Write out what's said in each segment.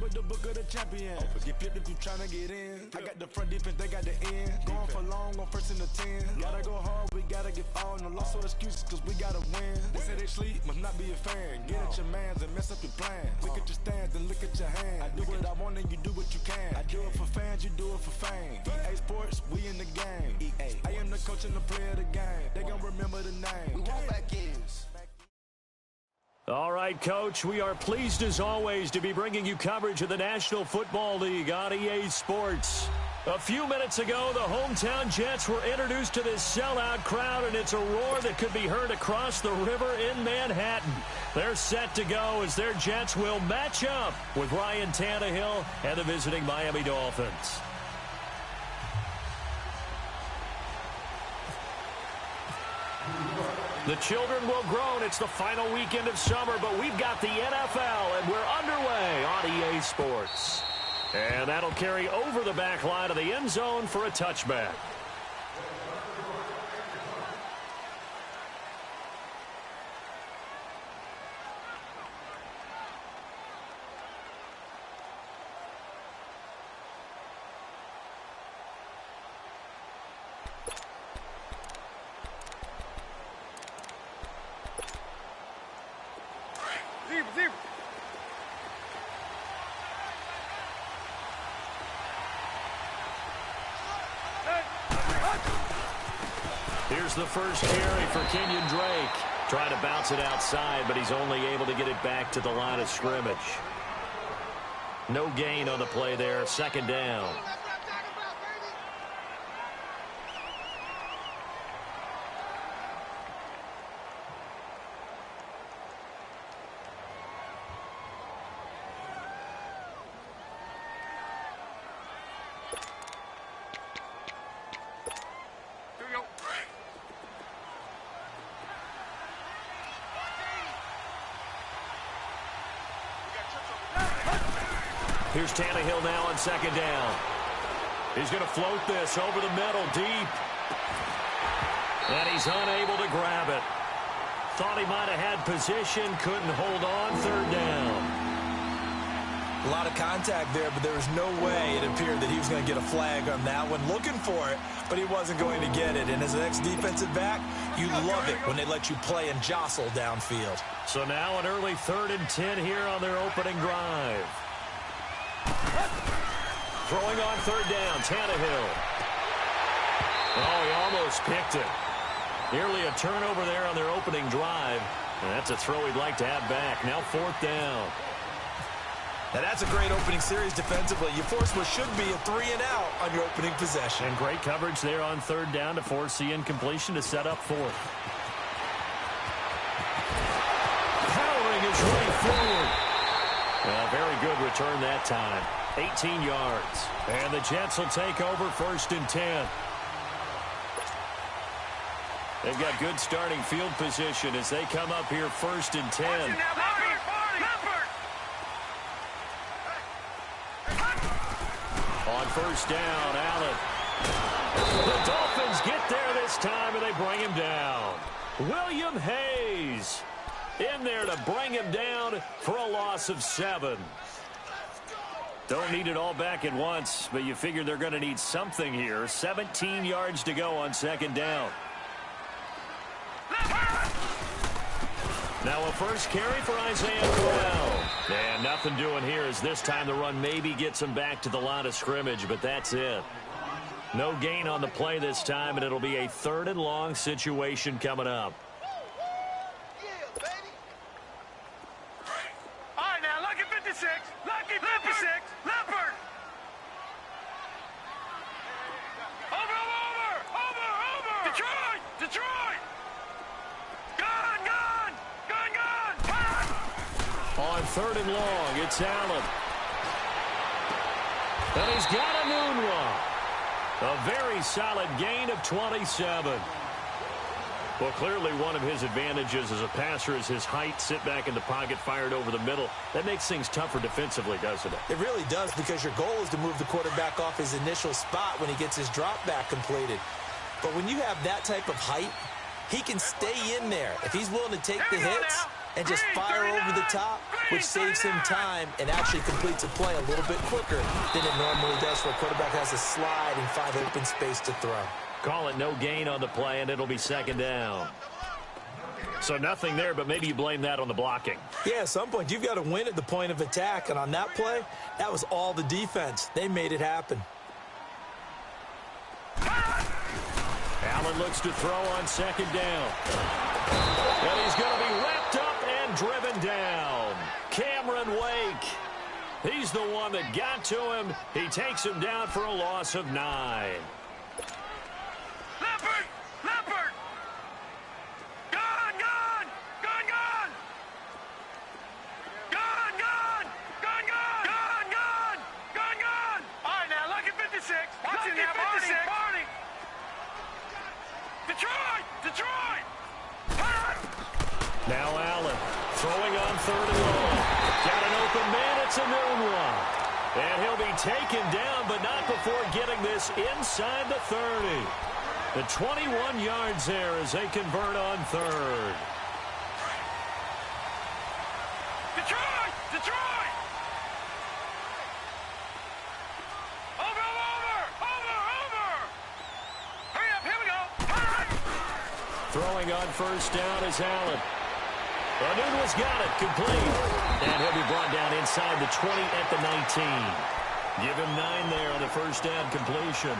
with the book of the champion. Get flipped if you tryna get in. I got the front defense, they got the end. Going for long on 1st and 10. Gotta go hard, we gotta get all. No loss or excuses, cause we gotta win. They say they sleep, must not be a fan. Get at your mans and mess up your plans. Look at your stands and look at your hands. I do what I want and you do what you can. I do it for fans, you do it for fame. EA Sports, we in the game. EA. I am the coach and the player of the game. They gon' remember the name. We want back ends. All right, Coach, we are pleased as always to be bringing you coverage of the National Football League on EA Sports. A few minutes ago, the hometown Jets were introduced to this sellout crowd, and it's a roar that could be heard across the river in Manhattan. They're set to go as their Jets will match up with Ryan Tannehill and the visiting Miami Dolphins. The children will groan. It's the final weekend of summer, but we've got the NFL, and we're underway on EA Sports. And that'll carry over the back line of the end zone for a touchback. Here's the first carry for Kenyon Drake. Trying to bounce it outside, but he's only able to get it back to the line of scrimmage. No gain on the play there. Second down. Here's Tannehill now on second down. He's going to float this over the middle deep. And he's unable to grab it. Thought he might have had position, couldn't hold on. Third down. A lot of contact there, but there was no way it appeared that he was going to get a flag on that one. Looking for it, but he wasn't going to get it. And as an ex-defensive back, you love it when they let you play and jostle downfield. So now an early 3rd and 10 here on their opening drive. Throwing on third down, Tannehill. Oh, he almost picked it. Nearly a turnover there on their opening drive. And that's a throw he'd like to have back. Now 4th down. Now that's a great opening series defensively. You force what should be a 3-and-out on your opening possession. And great coverage there on third down to force the incompletion to set up 4th. Powering his way forward. Very good return that time. 18 yards. And the Jets will take over 1st and 10. They've got good starting field position as they come up here 1st and 10. On 1st down, Allen. The Dolphins get there this time, and they bring him down. William Hayes in there to bring him down for a loss of 7. Don't need it all back at once, but you figure they're going to need something here. 17 yards to go on 2nd down. Now a first carry for Isaiah Crowell. And nothing doing here as this time the run maybe gets him back to the line of scrimmage, but that's it. No gain on the play this time, and it'll be a 3rd and long situation coming up. All right, now, lucky 56. Lucky 56. Leopard. Over. Detroit. Gone. On 3rd and long, it's Allen. And he's got a noon one. A very solid gain of 27. Well, clearly one of his advantages as a passer is his height. Sit back in the pocket, fired over the middle. That makes things tougher defensively, doesn't it? It really does, because your goal is to move the quarterback off his initial spot when he gets his drop back completed. But when you have that type of height, he can stay in there. If he's willing to take the hits, and just fire over the top, which saves him time and actually completes a play a little bit quicker than it normally does for a quarterback that has to slide and find open space to throw. Call it no gain on the play, and it'll be second down. So nothing there, but maybe you blame that on the blocking. Yeah, at some point, you've got to win at the point of attack. And on that play, that was all the defense. They made it happen. Allen looks to throw on second down. And he's going to be wrapped up and driven down. Cameron Wake. He's the one that got to him. He takes him down for a loss of 9. Now Allen throwing on third and long. Got an open man. It's a noon one. And he'll be taken down, but not before getting this inside the 30. The 21 yards there as they convert on third. Detroit! Detroit! Over! Hurry up, here we go! Throwing on first down is Allen. Anuno's got it, complete. And he'll be brought down inside the 20 at the 19. Give him 9 there on the first down completion.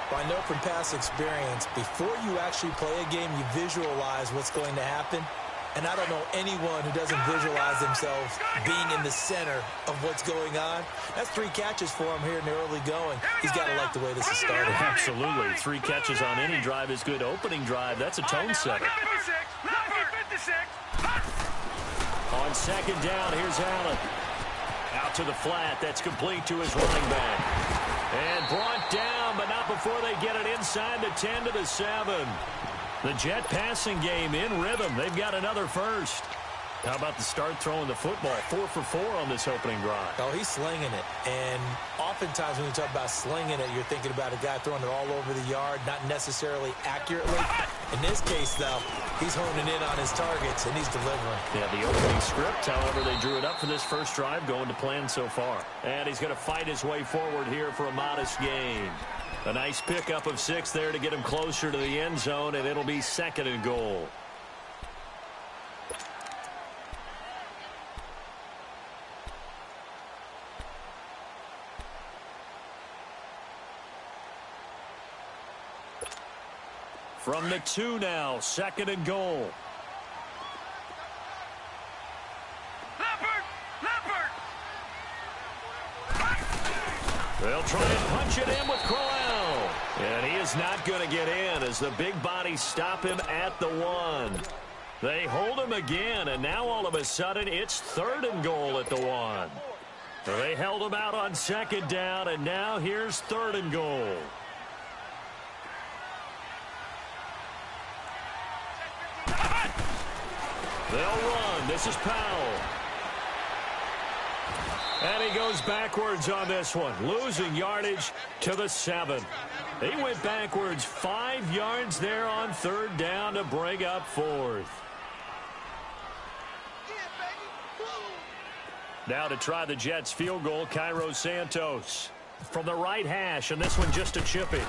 I know from past experience, before you actually play a game, you visualize what's going to happen. And I don't know anyone who doesn't visualize themselves being in the center of what's going on. That's 3 catches for him here in the early going. He's got to like the way this is started. Absolutely. 3 catches on any drive is good. Opening drive, that's a tone setter. On second down, here's Allen. Out to the flat. That's complete to his running back. And brought down, but not before they get it inside the 10 to the 7. The Jet passing game in rhythm. They've got another first. How about the start throwing the football? 4 for 4 on this opening drive. Oh, he's slinging it. And oftentimes when you talk about slinging it, you're thinking about a guy throwing it all over the yard, not necessarily accurately. In this case, though, he's honing in on his targets, and he's delivering. Yeah, the opening script, however, they drew it up for this first drive, going to plan so far. And he's going to fight his way forward here for a modest gain. A nice pickup of 6 there to get him closer to the end zone, and it'll be second and goal. From the 2 now, second and goal. They'll try and punch it in with Crowell. And he is not going to get in as the big bodies stop him at the 1. They hold him again, and now all of a sudden it's third and goal at the 1. They held him out on second down, and now here's third and goal. They'll run. This is Powell. And he goes backwards on this one, losing yardage to the 7. He went backwards 5 yards there on third down to bring up fourth. Now to try the Jets field goal, Cairo Santos from the right hash, and this one just a chippy.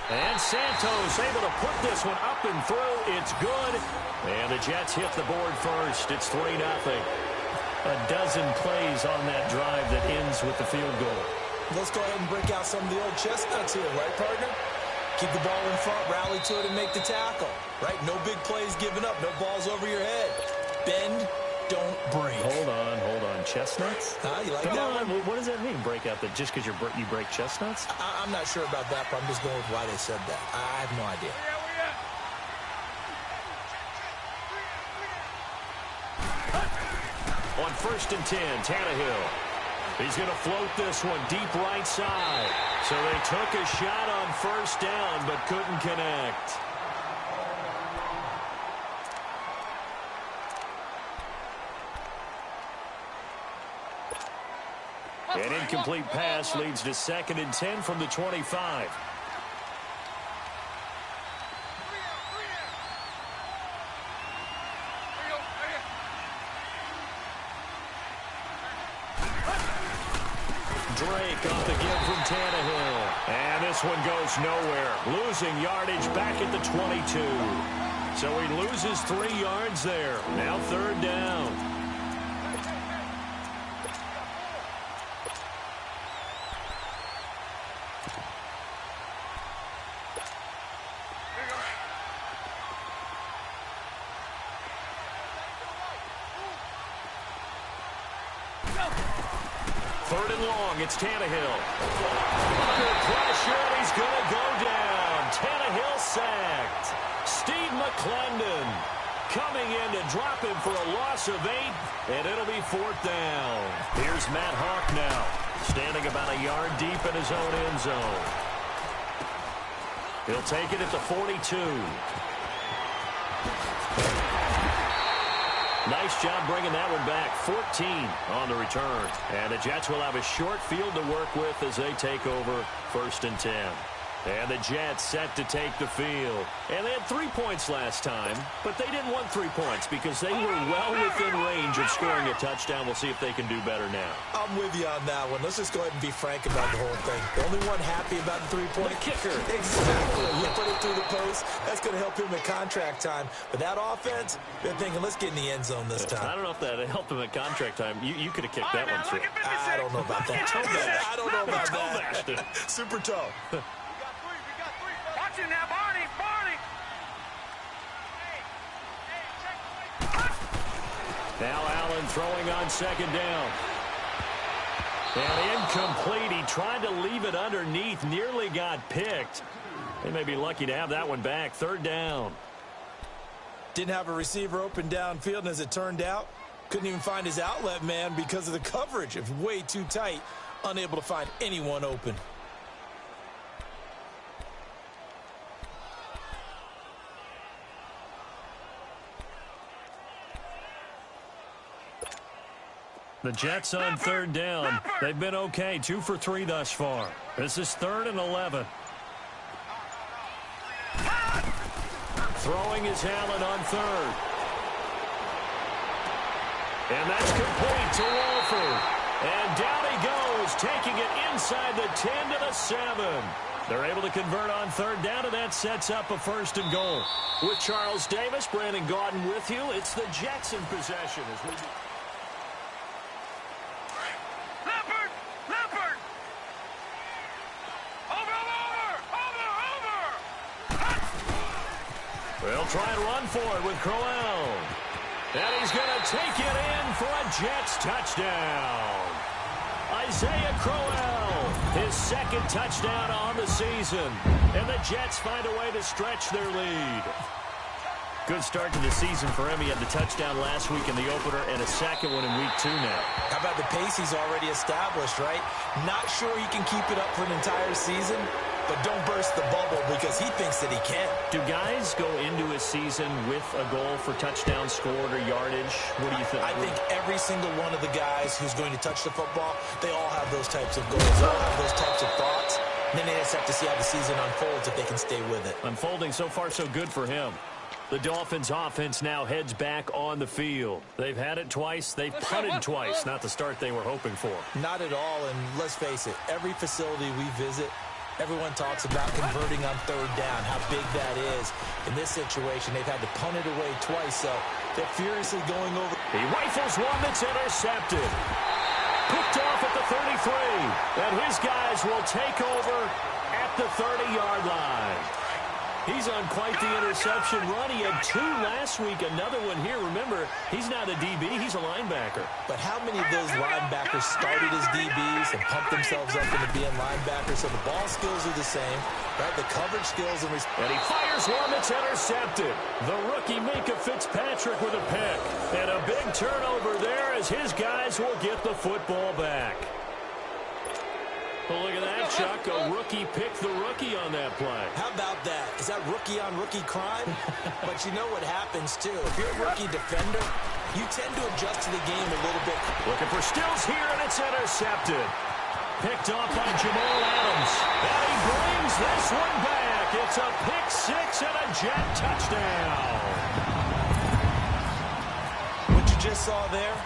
And Santos able to put this one up and through. It's good. And the Jets hit the board first. It's 3-0. A dozen plays on that drive that ends with the field goal. Let's go ahead and break out some of the old chestnuts here, right, partner? Keep the ball in front, rally to it, and make the tackle, right? No big plays given up, no balls over your head. Bend, don't break. Hold on. Chestnuts? You like Come that on. one? What does that mean, break out? That just because you break chestnuts? I'm not sure about that, but I'm just going with why they said that. I have no idea. On first and 10, Tannehill. He's going to float this one deep right side. So they took a shot on first down, but couldn't connect. An incomplete pass leads to second and 10 from the 25. Drake off the give from Tannehill. And this one goes nowhere. Losing yardage back at the 22. So he loses 3 yards there. Now 3rd down. Third and long, it's Tannehill. Under pressure, and he's going to go down. Tannehill sacked. Steve McClendon coming in to drop him for a loss of 8, and it'll be 4th down. Here's Matt Hawk now, standing about a yard deep in his own end zone. He'll take it at the 42. Nice job bringing that one back. 14 on the return. And the Jets will have a short field to work with as they take over 1st and 10. And the Jets set to take the field. And they had 3 points last time, but they didn't want 3 points because they were well within range of scoring a touchdown. We'll see if they can do better now. I'm with you on that one. Let's just go ahead and be frank about the whole thing. The only one happy about the 3-point kicker. Exactly. He put it through the post. That's going to help him in contract time. But that offense, they're thinking, let's get in the end zone this time. I don't know if that helped him at contract time. You could have kicked that one through. I don't know about that. I don't know about that. Super toe. Watch it now, Barney. Now Allen throwing on 2nd down. And incomplete. He tried to leave it underneath. Nearly got picked. They may be lucky to have that one back. 3rd down. Didn't have a receiver open downfield, and as it turned out, couldn't even find his outlet man because of the coverage. It was way too tight. Unable to find anyone open. The Jets on 3rd down. They've been okay. 2 for 3 thus far. This is 3rd and 11. Throwing is Allen on 3rd. And that's complete to Wolford. And down he goes, taking it inside the 10 to the 7. They're able to convert on 3rd down, and that sets up a 1st and goal. With Charles Davis, Brandon Gaudin with you. It's the Jets in possession as we... They'll try and run for it with Crowell. And he's going to take it in for a Jets touchdown. Isaiah Crowell, his 2nd touchdown on the season. And the Jets find a way to stretch their lead. Good start to the season for him. He had the touchdown last week in the opener and a 2nd one in week 2 now. How about the pace he's already established, right? Not sure he can keep it up for an entire season, but don't burst the bubble because he thinks that he can. Do guys go into a season with a goal for touchdown scored or yardage? What do you think? I think every single one of the guys who's going to touch the football, they all have those types of goals. They all have those types of thoughts. And then they just have to see how the season unfolds if they can stay with it. Unfolding so far so good for him. The Dolphins offense now heads back on the field. They've had it twice. They've punted twice. Not the start they were hoping for. Not at all, and let's face it, every facility we visit, everyone talks about converting on 3rd down, how big that is. In this situation, they've had to punt it away twice, so they're furiously going over. He rifles one that's intercepted. Picked off at the 33, and his guys will take over at the 30-yard line. He's on quite the interception run. He had 2 last week, another one here. Remember, he's not a DB, he's a linebacker. But how many of those linebackers started as DBs and pumped themselves up into being linebackers? So the ball skills are the same, right? The coverage skills and he fires one that's intercepted. The rookie Minka Fitzpatrick with a pick. And a big turnover there as his guys will get the football back. Well, look at that, Chuck. A rookie picked the rookie on that play. How about that? Is that rookie-on-rookie crime? But you know what happens, too. If you're a rookie defender, you tend to adjust to the game a little bit. Looking for Stills here, and it's intercepted. Picked off by Jamal Adams. And he brings this one back. It's a pick 6 and a Jet touchdown. What you just saw there,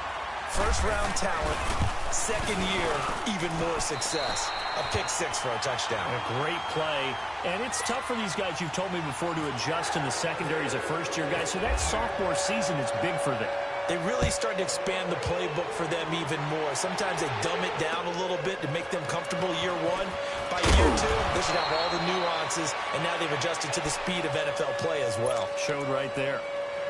first-round talent, second year, even more success. A pick six for a touchdown. A great play. And it's tough for these guys, you've told me before, to adjust in the secondary as a first-year guy. So that sophomore season is big for them. They really start to expand the playbook for them even more. Sometimes they dumb it down a little bit to make them comfortable year one. By year two, they should have all the nuances, and now they've adjusted to the speed of NFL play as well. Showed right there.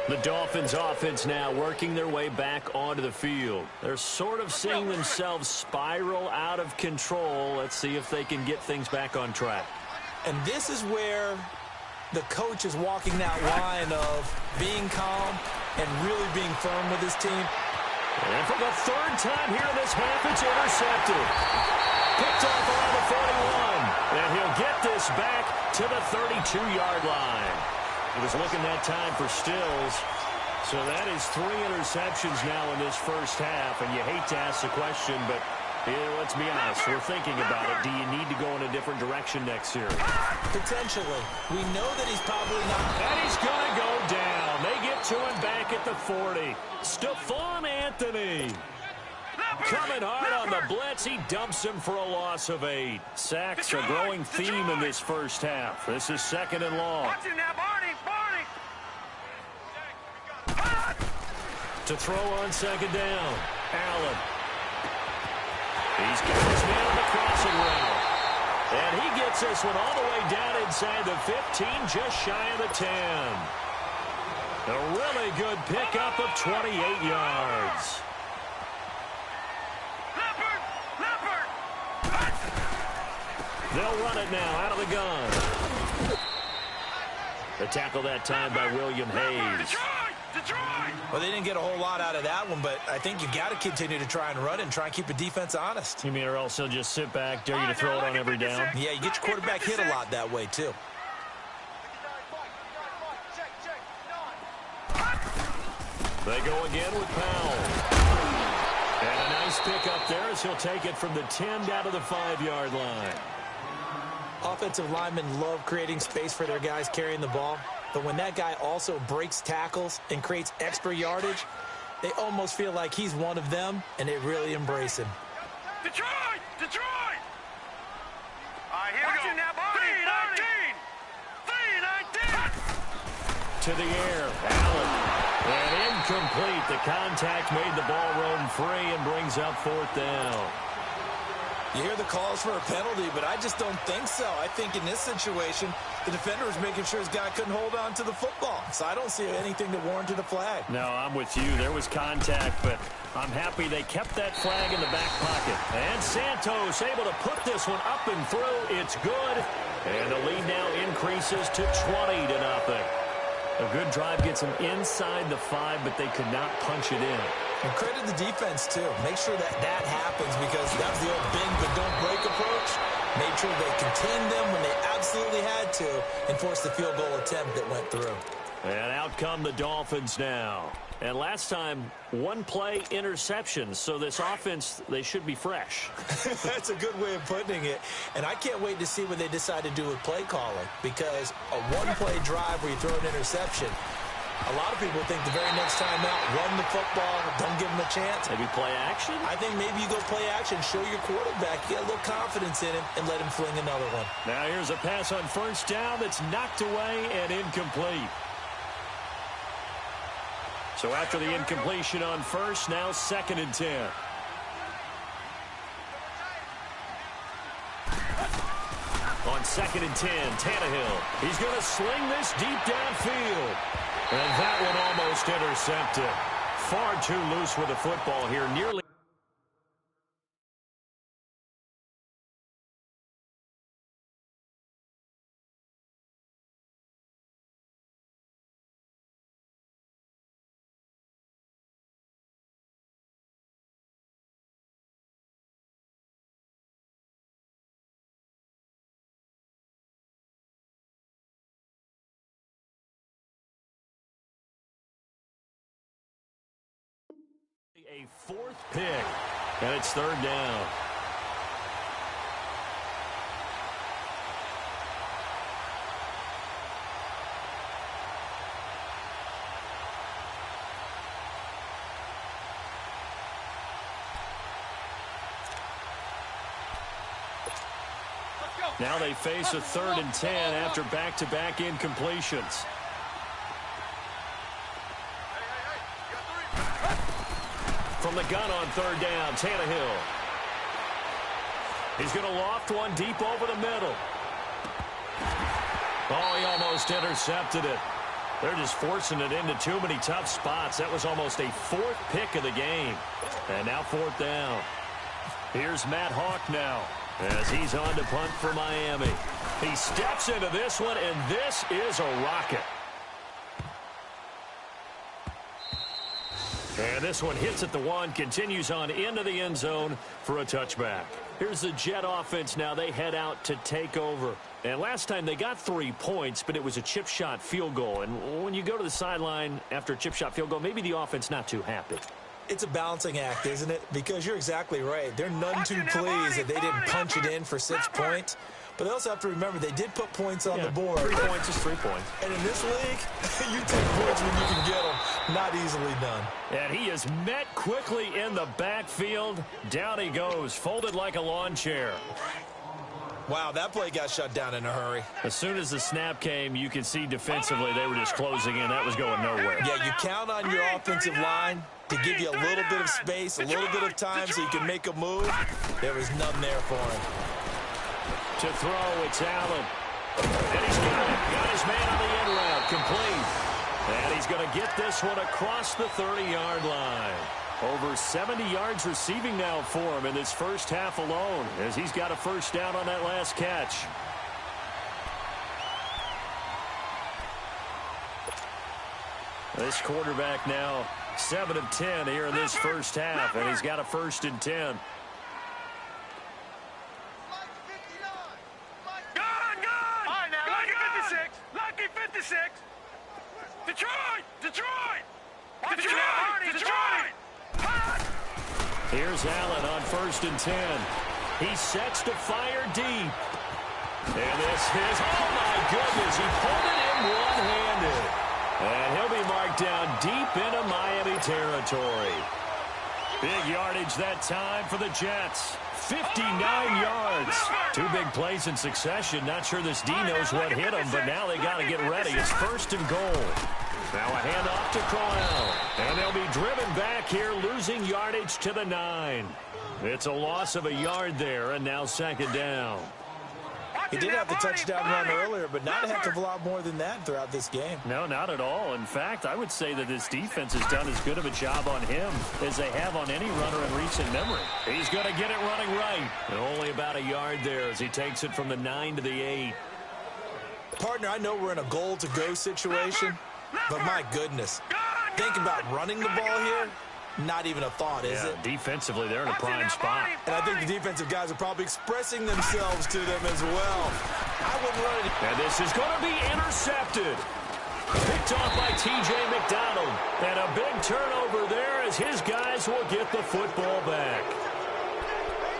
The Dolphins offense now working their way back onto the field. They're sort of seeing themselves spiral out of control. Let's see if they can get things back on track. And this is where the coach is walking that line of being calm and really being firm with his team. And for the third time here in this half, it's intercepted. Picked off around the 41. And he'll get this back to the 32-yard line. He was looking that time for Stills. So that is 3 interceptions now in this first half. And you hate to ask the question, but let's be honest. We're thinking about it. Do you need to go in a different direction next series? Potentially. We know that he's probably not. And he's going to go down. They get to him back at the 40. Stephon Anthony. Coming hard on the blitz. He dumps him for a loss of 8. Sacks, a growing theme in this first half. This is 2nd and long. Watch him now, Barney. To throw on 2nd down. Allen. He's got his man on the crossing route. And he gets this one all the way down inside the 15, just shy of the 10. A really good pickup of 28 yards. They'll run it now out of the gun. The tackle that time by William Hayes. Well, they didn't get a whole lot out of that one, but I think you've got to continue to try and run it and try and keep the defense honest. You mean or else he'll just sit back, dare you to throw it on every down? Yeah, you get your quarterback hit a lot that way, too. They go again with Powell. And a nice pickup there as he'll take it from the 10 down to the 5-yard line. Offensive linemen love creating space for their guys carrying the ball. But when that guy also breaks tackles and creates extra yardage, they almost feel like he's one of them, and they really embrace him. Detroit! Detroit! All right, here we go. Now, Barney, 3-19! 3-19! To the air, Allen. And incomplete. The contact made the ball roam free and brings up 4th down. You hear the calls for a penalty, but I just don't think so. I think in this situation, the defender was making sure his guy couldn't hold on to the football. So I don't see anything that warranted a flag. No, I'm with you. There was contact, but I'm happy they kept that flag in the back pocket. And Santos able to put this one up and through. It's good. And the lead now increases to 20-0. A good drive gets them inside the 5, but they could not punch it in. And credit the defense, too. Make sure that that happens because that was the old bend but don't break approach. Made sure they contained them when they absolutely had to and forced the field goal attempt that went through. And out come the Dolphins now. And last time, 1-play interception. So this offense, they should be fresh. That's a good way of putting it. And I can't wait to see what they decide to do with play calling because a 1-play drive where you throw an interception, a lot of people think the very next time out, run the football, don't give them a chance. Maybe play action? I think maybe you go play action, show your quarterback, get a little confidence in him, and let him fling another one. Now here's a pass on 1st down that's knocked away and incomplete. So after the incompletion on 1st, now 2nd and 10. On 2nd and 10, Tannehill. He's going to sling this deep downfield. And that one almost intercepted. Far too loose with the football here. Nearly. A 4th pick, and it's 3rd down. Now they face a 3rd and 10 after back-to-back incompletions. From the gun on 3rd down, Tannehill. He's going to loft one deep over the middle. Oh, he almost intercepted it. They're just forcing it into too many tough spots. That was almost a 4th pick of the game. And now 4th down. Here's Matt Hawk now as he's on to punt for Miami. He steps into this one, and this is a rocket. And this one hits at the 1, continues on into the end zone for a touchback. Here's the Jet offense now. They head out to take over. And last time they got 3 points, but it was a chip shot field goal. And when you go to the sideline after a chip shot field goal, maybe the offense not too happy. It's a balancing act, isn't it? Because you're exactly right. They're none too pleased that they didn't punch it in for 6 points. But they also have to remember they did put points on the board. 3 points is 3 points. And in this league, you take points when you can get them. Not easily done. And he is met quickly in the backfield. Down he goes, folded like a lawn chair. Wow, that play got shut down in a hurry. As soon as the snap came, you could see defensively they were just closing in. That was going nowhere. Yeah, you count on your offensive line to give you a little bit of space, a little bit of time so you can make a move. There was none there for him. To throw, it's Allen. And he's got it. Got his man on the end route. Complete. And he's going to get this one across the 30-yard line. Over 70 yards receiving now for him in this first half alone, as he's got a first down on that last catch. This quarterback now 7 of 10 here in this first half, and he's got a 1st and 10. Here's Allen on 1st and 10. He sets to fire deep. And this is, oh my goodness, he pulled it in one-handed. And he'll be marked down deep into Miami territory. Big yardage that time for the Jets. 59 yards. 2 big plays in succession. Not sure this D knows what hit him, but now they got to get ready. It's 1st and goal. Now a handoff to Crowell. And they'll be driven back here, losing yardage to the 9. It's a loss of a yard there, and now 2nd down. He did have the touchdown run earlier, but not a heck of a lot more than that throughout this game. No, not at all. In fact, I would say that this defense has done as good of a job on him as they have on any runner in recent memory. He's going to get it running right. And only about a yard there as he takes it from the 9 to the 8. Partner, I know we're in a goal-to-go situation, but my goodness, think about running the ball here. Not even a thought, is it? Defensively, they're in a prime spot. And I think the defensive guys are probably expressing themselves to them as well. I wouldn't run it. And this is going to be intercepted. Picked off by T.J. McDonald. And a big turnover there as his guys will get the football back.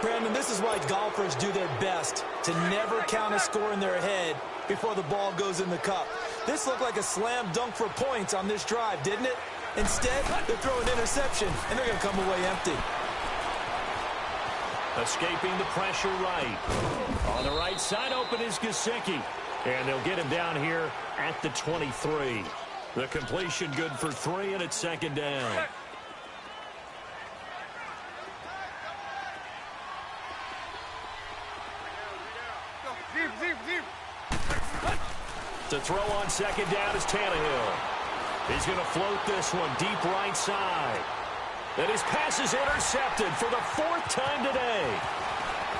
Brandon, this is why golfers do their best to never count a score in their head before the ball goes in the cup. This looked like a slam dunk for points on this drive, didn't it? Instead, they're throwing interception, and they're going to come away empty. Escaping the pressure right. On the right side, open is Gesicki. And they'll get him down here at the 23. The completion good for 3, and it's 2nd down. To throw on 2nd down is Tannehill. He's going to float this one deep right side. And his pass is intercepted for the 4th time today.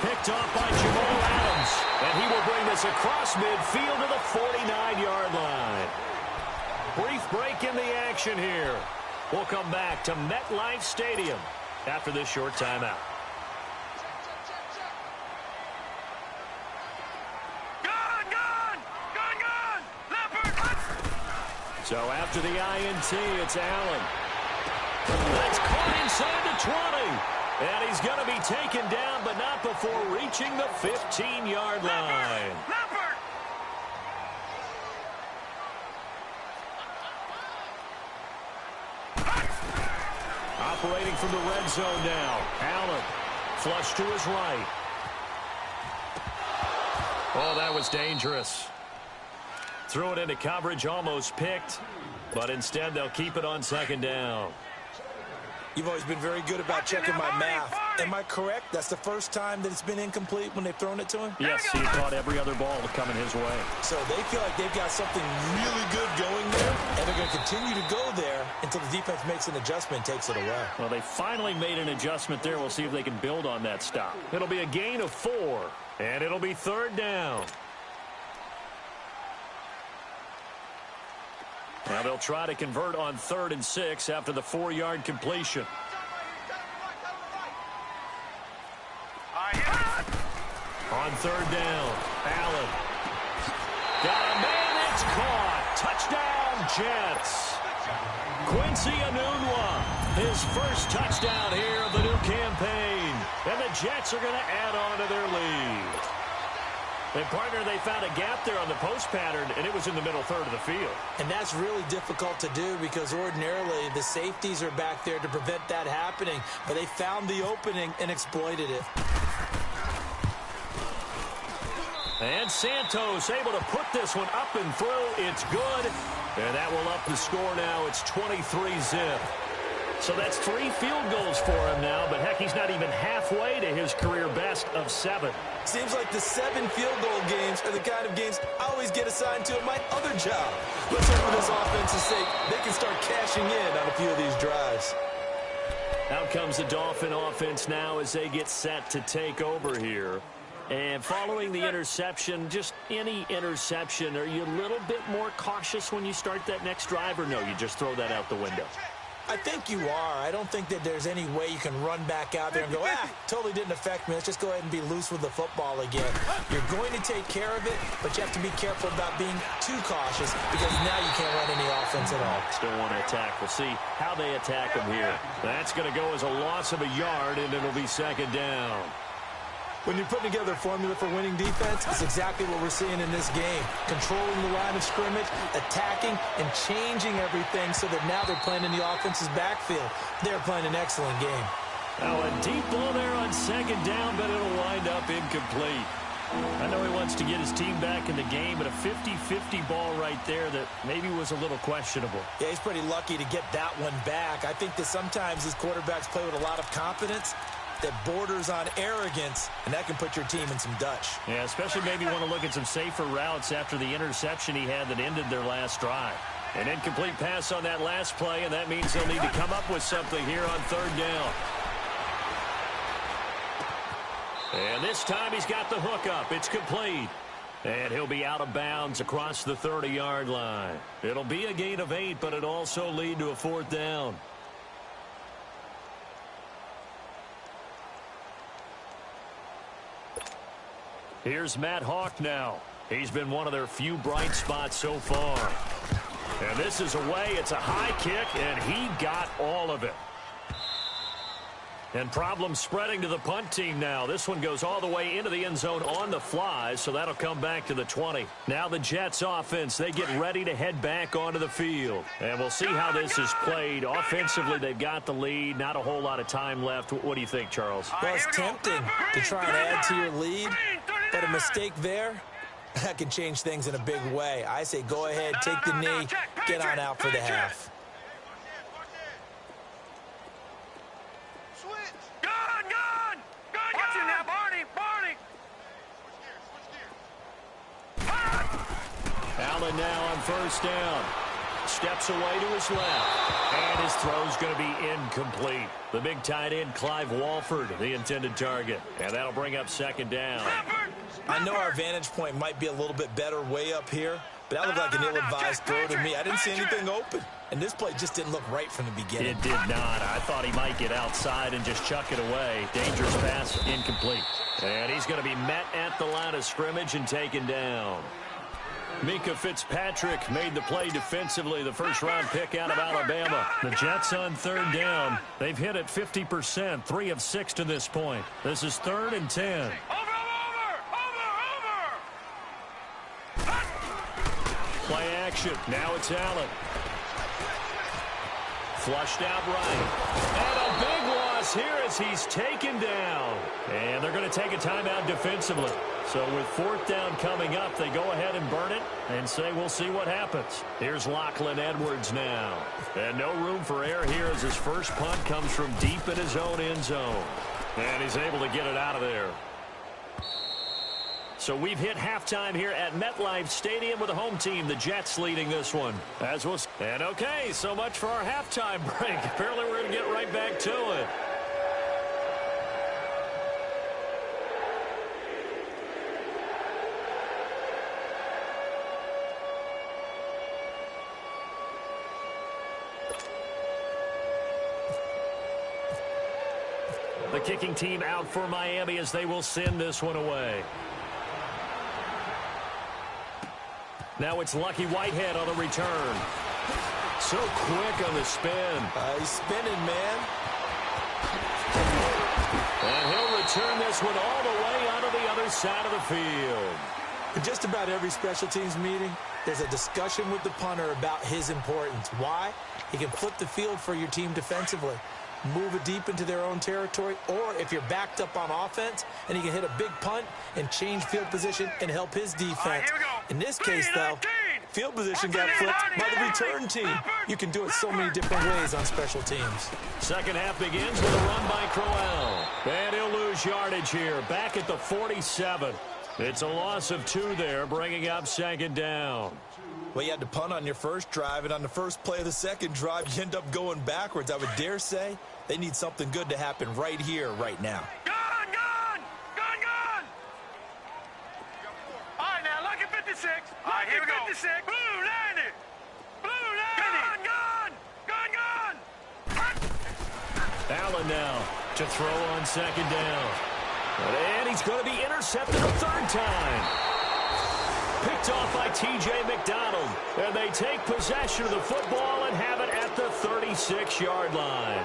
Picked off by Jamal Adams. And he will bring this across midfield to the 49-yard line. Brief break in the action here. We'll come back to MetLife Stadium after this short timeout. So after the INT, it's Allen. That's caught inside the 20. And he's going to be taken down, but not before reaching the 15-yard line. Operating from the red zone now. Allen, flush to his right. Oh, that was dangerous. Threw it into coverage, almost picked, but instead they'll keep it on second down. You've always been very good about checking my math. Am I correct? That's the first time that it's been incomplete when they've thrown it to him? Yes, he caught every other ball coming his way. So they feel like they've got something really good going there, and they're going to continue to go there until the defense makes an adjustment and takes it away. Well, they finally made an adjustment there. We'll see if they can build on that stop. It'll be a gain of 4, and it'll be third down. Now they'll try to convert on 3rd and 6 after the 4-yard completion. On 3rd down, Allen. Got a man, it's caught. Touchdown, Jets. Quincy Enunwa, his first touchdown here of the new campaign. And the Jets are going to add on to their lead. And, partner, they found a gap there on the post pattern, and it was in the middle third of the field. And that's really difficult to do because ordinarily the safeties are back there to prevent that happening. But they found the opening and exploited it. And Santos able to put this one up and through. It's good. And that will up the score now. It's 23-zip. So that's 3 field goals for him now, but heck, he's not even halfway to his career best of 7. Seems like the 7 field goal games are the kind of games I always get assigned to at my other job. Let's hope for this offense's sake, they can start cashing in on a few of these drives. Out comes the Dolphin offense now as they get set to take over here. And following the interception, just any interception, are you a little bit more cautious when you start that next drive, or no, you just throw that out the window? I think you are. I don't think that there's any way you can run back out there and go, totally didn't affect me. Let's just go ahead and be loose with the football again. You're going to take care of it, but you have to be careful about being too cautious because now you can't run any offense at all. Still want to attack. We'll see how they attack them here. That's going to go as a loss of a yard, and it'll be second down. When you're putting together a formula for winning defense, it's exactly what we're seeing in this game. Controlling the line of scrimmage, attacking, and changing everything so that now they're playing in the offense's backfield. They're playing an excellent game. Now a deep ball there on second down, but it'll wind up incomplete. I know he wants to get his team back in the game, but a 50-50 ball right there that maybe was a little questionable. Yeah, he's pretty lucky to get that one back. I think that sometimes these quarterbacks play with a lot of confidence that borders on arrogance, and that can put your team in some Dutch. Yeah, especially maybe want to look at some safer routes after the interception he had that ended their last drive. An incomplete pass on that last play, and that means they'll need to come up with something here on 3rd down. And this time he's got the hook up. It's complete. And he'll be out of bounds across the 30-yard line. It'll be a gain of 8, but it'll also lead to a 4th down. Here's Matt Hawk now. He's been one of their few bright spots so far. And this is away. It's a high kick, and he got all of it. And problems spreading to the punt team now. This one goes all the way into the end zone on the fly, so that'll come back to the 20. Now the Jets offense, they get ready to head back onto the field. And we'll see how this is played. Offensively, they've got the lead. Not a whole lot of time left. What do you think, Charles? Well, it's tempting to try and add to your lead, but a mistake there, that can change things in a big way. I say go ahead, take the knee, get on out for the half. Allen now on 1st down. Steps away to his left. And his throw's going to be incomplete. The big tight end, Clive Walford, the intended target. And that'll bring up 2nd down. I know our vantage point might be a little bit better way up here, but that looked like an ill-advised throw to me. I didn't see anything open. And this play just didn't look right from the beginning. It did not. I thought he might get outside and just chuck it away. Dangerous pass, incomplete. And he's going to be met at the line of scrimmage and taken down. Minka Fitzpatrick made the play defensively, the first-round pick out of Alabama. The Jets on 3rd down. They've hit it 50%, 3 of 6 to this point. This is 3rd and 10. Play action. Now it's Allen. Flushed out right. And a big loss here as he's taken down. And they're going to take a timeout defensively. So with 4th down coming up, they go ahead and burn it and say we'll see what happens. Here's Lachlan Edwards now. And no room for error here as his first punt comes from deep in his own end zone. And he's able to get it out of there. So we've hit halftime here at MetLife Stadium with the home team, the Jets, leading this one. And okay, so much for our halftime break. Apparently we're going to get right back to it. The kicking team out for Miami as they will send this one away. Now it's Lucky Whitehead on the return. So quick on the spin. He's spinning, man. And he'll return this one all the way onto the other side of the field. In just about every special teams meeting, there's a discussion with the punter about his importance. Why? He can flip the field for your team defensively, move it deep into their own territory, or if you're backed up on offense, and he can hit a big punt and change field position and help his defense. In this case, though, field position got flipped by the return team. You can do it so many different ways on special teams. Second half begins with a run by Crowell. And he'll lose yardage here, back at the 47. It's a loss of 2 there, bringing up 2nd down. Well, you had to punt on your first drive, and on the first play of the second drive, you end up going backwards. I would dare say they need something good to happen right here, right now. Gun! All right, now, lucky 56. All right, here we go. 56. Blue, landed. Blue, landed. Gun! Allen now to throw on 2nd down. And he's going to be intercepted a 3rd time. Picked off by T.J. McDonald. And they take possession of the football and have it at the 36-yard line.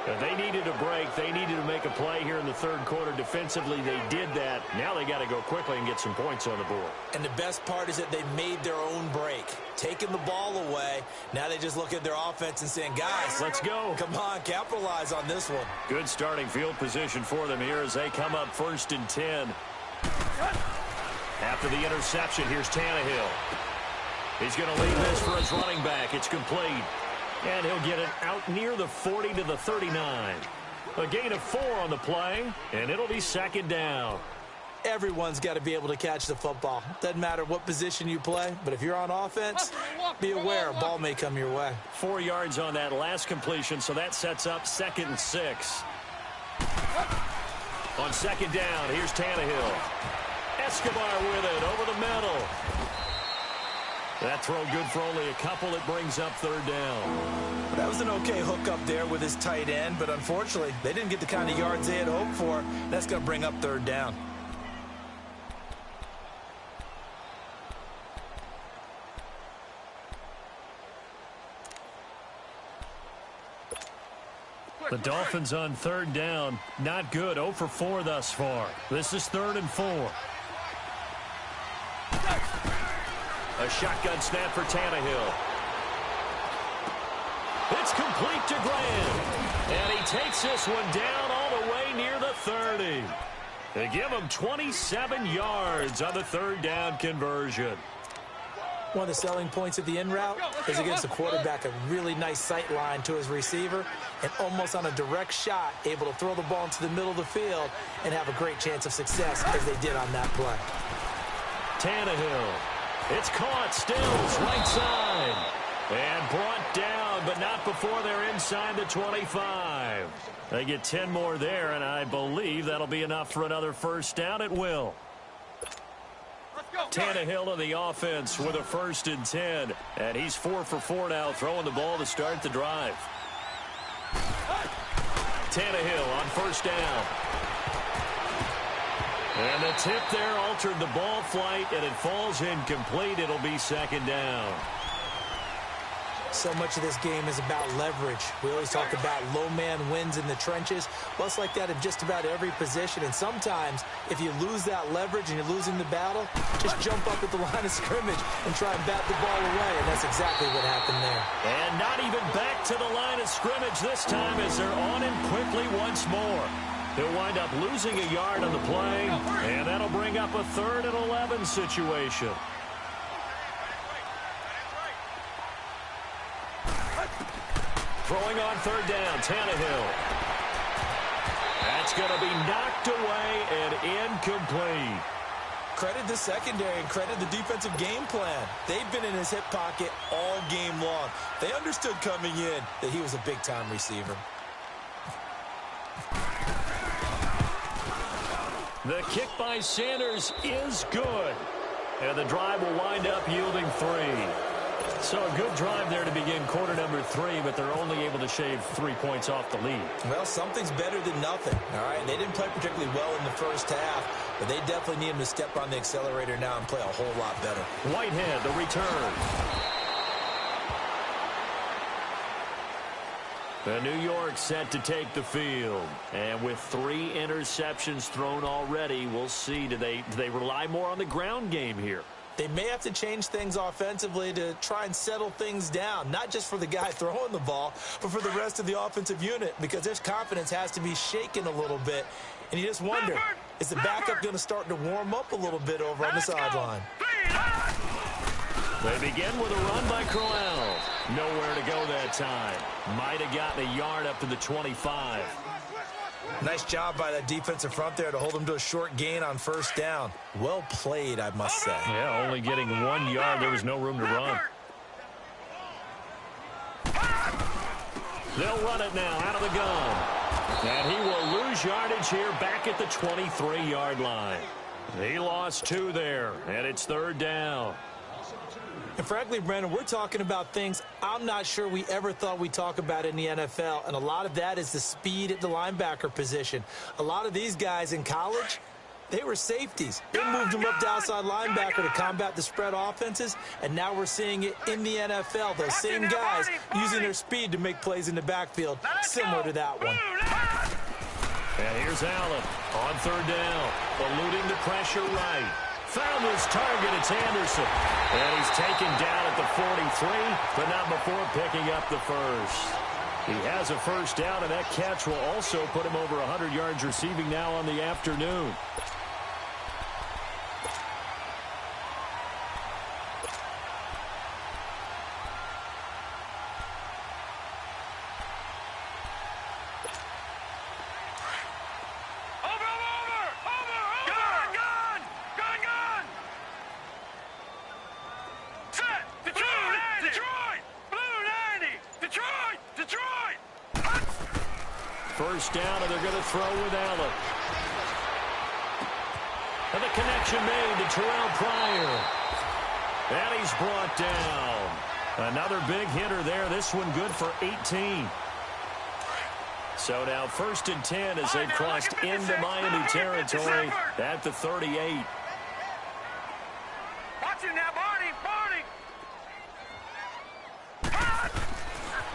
And they needed a break. They needed to make a play here in the 3rd quarter. Defensively, they did that. Now they got to go quickly and get some points on the board. And the best part is that they made their own break, taking the ball away. Now they just look at their offense and saying, guys, let's go. Come on, capitalize on this one. Good starting field position for them here as they come up 1st and 10. After the interception, here's Tannehill. He's going to lead this for his running back. It's complete. And he'll get it out near the 40 to the 39. A gain of 4 on the play, and it'll be 2nd down. Everyone's got to be able to catch the football. Doesn't matter what position you play, but if you're on offense, be aware a ball may come your way. 4 yards on that last completion, so that sets up 2nd and 6. On 2nd down, here's Tannehill. Escobar with it over the middle. That throw good for only a couple. It brings up 3rd down. That was an okay hook up there with his tight end, but unfortunately, they didn't get the kind of yards they had hoped for. That's going to bring up 3rd down. The Dolphins on 3rd down. Not good. 0 for 4 thus far. This is 3rd and 4. A shotgun snap for Tannehill. It's complete to Graham. And he takes this one down all the way near the 30. They give him 27 yards on the 3rd down conversion. One of the selling points of the in route is it gives the quarterback a really nice sight line to his receiver and almost on a direct shot able to throw the ball into the middle of the field and have a great chance of success as they did on that play. Tannehill. It's caught, Stills, right side. And brought down, but not before they're inside the 25. They get 10 more there, and I believe that'll be enough for another 1st down. It will. Tannehill on the offense with a 1st and 10. And he's 4 for 4 now, throwing the ball to start the drive. Tannehill on 1st down. And the tip there altered the ball flight, and it falls incomplete. It'll be 2nd down. So much of this game is about leverage. We always talk about low man wins in the trenches. Well, it's like that in just about every position. And sometimes, if you lose that leverage and you're losing the battle, just jump up at the line of scrimmage and try and bat the ball away. And that's exactly what happened there. And not even back to the line of scrimmage this time as they're on him quickly once more. He'll wind up losing a yard on the play, and that'll bring up a 3rd and 11 situation. Throwing on 3rd down, Tannehill. That's going to be knocked away and incomplete. Credit the secondary and credit the defensive game plan. They've been in his hip pocket all game long. They understood coming in that he was a big-time receiver. The kick by Sanders is good. And the drive will wind up yielding 3. So a good drive there to begin quarter number 3, but they're only able to shave 3 points off the lead. Well, something's better than nothing, all right? They didn't play particularly well in the first half, but they definitely need him to step on the accelerator now and play a whole lot better. Whitehead, the return. The New York set to take the field. And with 3 interceptions thrown already, we'll see. Do they rely more on the ground game here? They may have to change things offensively to try and settle things down, not just for the guy throwing the ball, but for the rest of the offensive unit, because their confidence has to be shaken a little bit. And you just wonder, is the backup going to start to warm up a little bit over on the sideline? They begin with a run by Crowell. Nowhere to go that time. Might have gotten a yard up to the 25. Nice job by that defensive front there to hold him to a short gain on 1st down. Well played, I must say. Yeah, only getting 1 yard. There was no room to run. They'll run it now out of the gun. And he will lose yardage here back at the 23-yard line. He lost 2 there, and it's 3rd down. And frankly, Brandon, we're talking about things I'm not sure we ever thought we'd talk about in the NFL, and a lot of that is the speed at the linebacker position. A lot of these guys in college, they were safeties. They moved them up to outside linebacker to combat the spread offenses, and now we're seeing it in the NFL. Those same guys using their speed to make plays in the backfield, similar to that one. And here's Allen on 3rd down, eluding the pressure right. Found his target, it's Anderson. And he's taken down at the 43, but not before picking up the 1st. He has a 1st down, and that catch will also put him over 100 yards receiving now on the afternoon. First down, and they're going to throw with Allen. And the connection made to Terrell Pryor. And he's brought down. Another big hitter there. This one good for 18. So now 1st and 10 as they've crossed into Miami territory at the 38. Watch him now, Barney.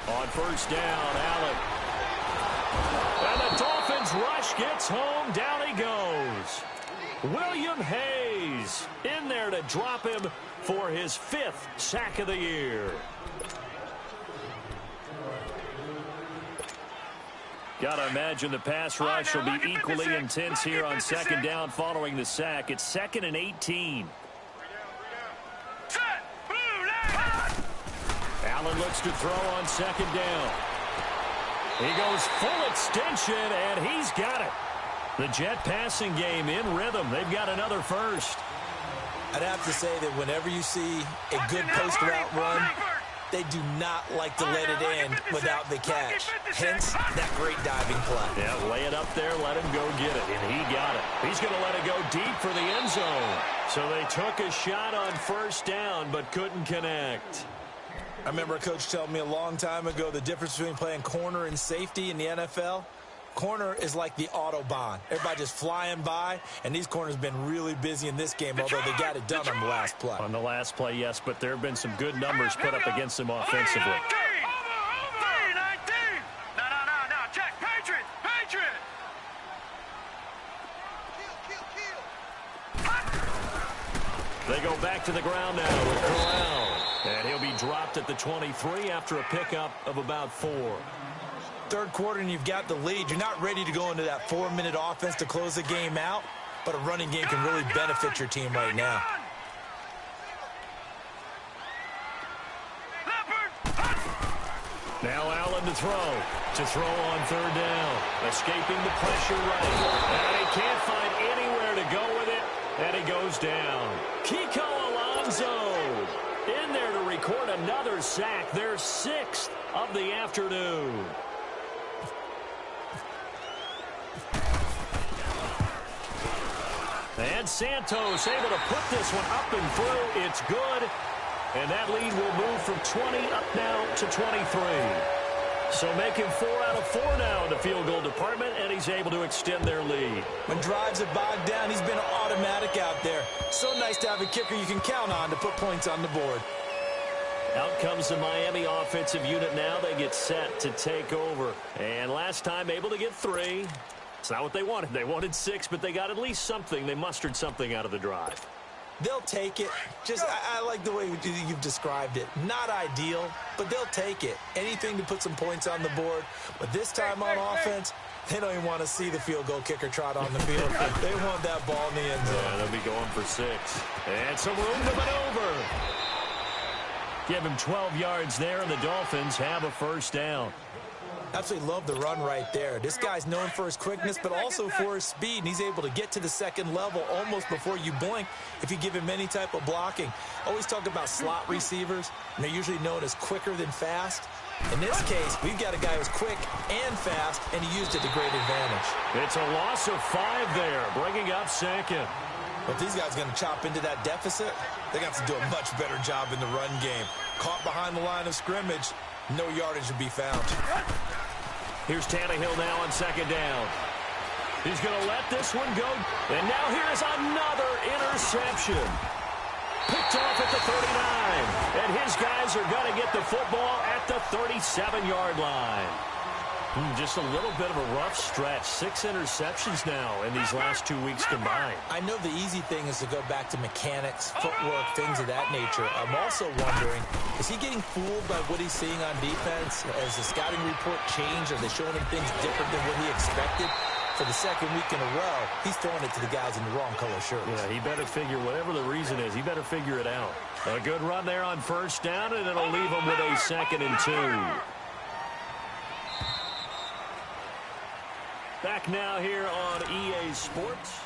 On 1st down, Allen. And the Dolphins rush gets home. Down he goes. William Hayes in there to drop him for his 5th sack of the year. Gotta imagine the pass rush will be equally intense here on 2nd down following the sack. It's 2nd and 18. Allen looks to throw on 2nd down. He goes full extension, and he's got it. The Jet passing game in rhythm. They've got another 1st. I'd have to say that whenever you see a good post route run, they do not like to let it in without the catch. Hence, that great diving play. Yeah, lay it up there, let him go get it, and he got it. He's going to let it go deep for the end zone. So they took a shot on 1st down, but couldn't connect. I remember a coach telling me a long time ago the difference between playing corner and safety in the NFL. Corner is like the Autobahn. Everybody just flying by, and these corners have been really busy in this game, although they got it done on the last play. On the last play, yes, but there have been some good numbers put up against them offensively. They go back to the ground now with Corral. And he'll be dropped at the 23 after a pickup of about 4. Third quarter and you've got the lead. You're not ready to go into that 4-minute offense to close the game out, but a running game can really benefit your team right now. Now Allen to throw on third down. Escaping the pressure right. And he can't find anywhere to go with it, and he goes down. Kiko Alonso in there to record another sack, their 6th of the afternoon. And Santos able to put this one up and through. It's good. And that lead will move from 20 up now to 23. So making 4 out of 4 now in the field goal department, and he's able to extend their lead. When drives are bogged down, he's been automatic out there. So nice to have a kicker you can count on to put points on the board. Out comes the Miami offensive unit now. They get set to take over. And last time able to get 3. It's not what they wanted. They wanted 6, but they got at least something. They mustered something out of the drive. They'll take it. I like the way you've described it. Not ideal, but they'll take it. Anything to put some points on the board. But this time on offense, they don't even want to see the field goal kicker trot on the field. They want that ball in the end zone. Yeah, they'll be going for 6. And some room to maneuver. Give him 12 yards there, and the Dolphins have a first down. Absolutely love the run right there. This guy's known for his quickness, but also for his speed, and he's able to get to the second level almost before you blink if you give him any type of blocking. Always talk about slot receivers, and they're usually known as quicker than fast. In this case, we've got a guy who's quick and fast, and he used it to great advantage. It's a loss of 5 there, bringing up second. If these guys are going to chop into that deficit, they're going to have to do a much better job in the run game. Caught behind the line of scrimmage, no yardage to be found. Here's Tannehill now on second down. He's going to let this one go. And now here's another interception. Picked off at the 39. And his guys are going to get the football at the 37-yard line. Just a little bit of a rough stretch. 6 interceptions now in these last 2 weeks combined. I know the easy thing is to go back to mechanics, footwork, things of that nature. I'm also wondering, is he getting fooled by what he's seeing on defense? Has the scouting report changed? Are they showing him things different than what he expected? For the second week in a row, he's throwing it to the guys in the wrong color shirts. Yeah, he better figure, whatever the reason is, he better figure it out. A good run there on first down, and it'll leave him with a 2nd and 2. Back now here on EA Sports.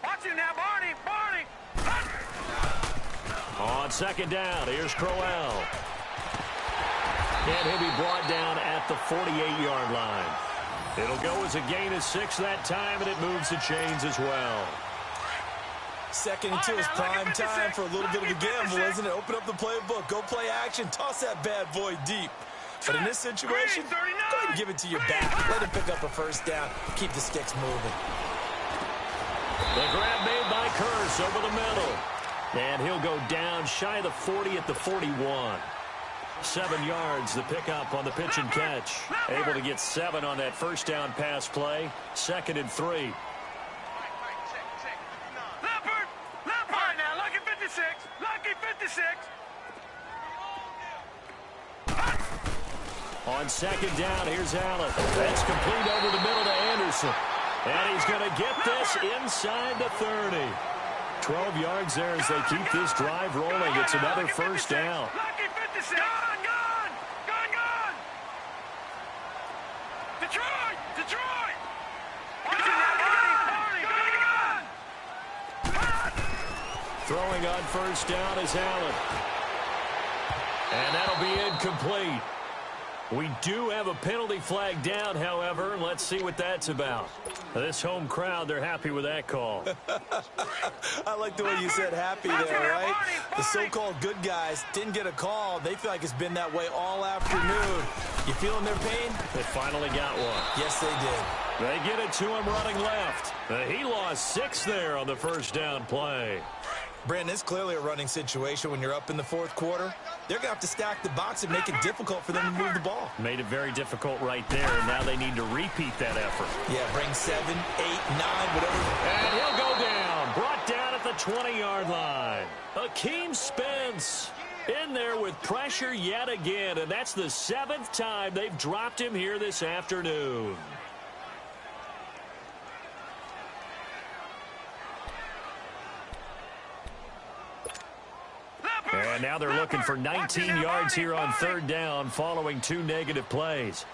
Watch him now, Barney! On second down, here's Crowell. And he'll be brought down at the 48-yard line. It'll go as a gain of 6 that time, and it moves the chains as well. 2nd and 2 is prime time for a little bit of a gamble, isn't it? Open up the playbook, go play action, toss that bad boy deep. But in this situation, go ahead and give it to your back. Let him pick up a first down, keep the sticks moving. The grab made by Curse over the middle. And he'll go down shy of the 40 at the 41. 7 yards, the pickup on the pitch and catch. Able to get 7 on that first down pass play. 2nd and 3. On second down, here's Allen. That's complete over the middle to Anderson. And he's going to get this inside the 30. 12 yards there as they keep this drive rolling. It's another first down. Detroit! Throwing on first down is Allen. And that'll be incomplete. We do have a penalty flag down, however. Let's see what that's about. This home crowd, they're happy with that call. I like the way you said happy there, right? The so-called good guys didn't get a call. They feel like it's been that way all afternoon. You feeling their pain? They finally got one. Yes, they did. They get it to him running left. He lost 6 there on the first down play. Brandon, it's clearly a running situation when you're up in the fourth quarter. They're going to have to stack the box and make it difficult for them to move the ball. Made it very difficult right there, and now they need to repeat that effort. Yeah, bring 7, 8, 9, whatever. And he'll go down. Brought down at the 20-yard line. Akeem Spence in there with pressure yet again, and that's the 7th time they've dropped him here this afternoon. And now they're looking for 19 yards here on third down following 2 negative plays.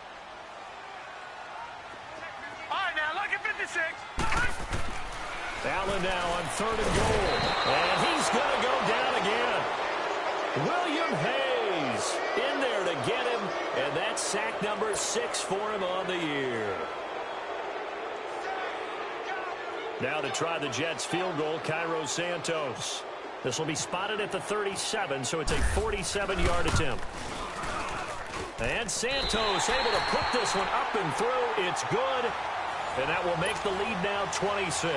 All right, now, look at 56. Allen now on 3rd and goal. And he's going to go down again. William Hayes in there to get him. And that's sack number 6 for him on the year. Now to try the Jets field goal, Cairo Santos. This will be spotted at the 37, so it's a 47-yard attempt. And Santos able to put this one up and through. It's good, and that will make the lead now 26.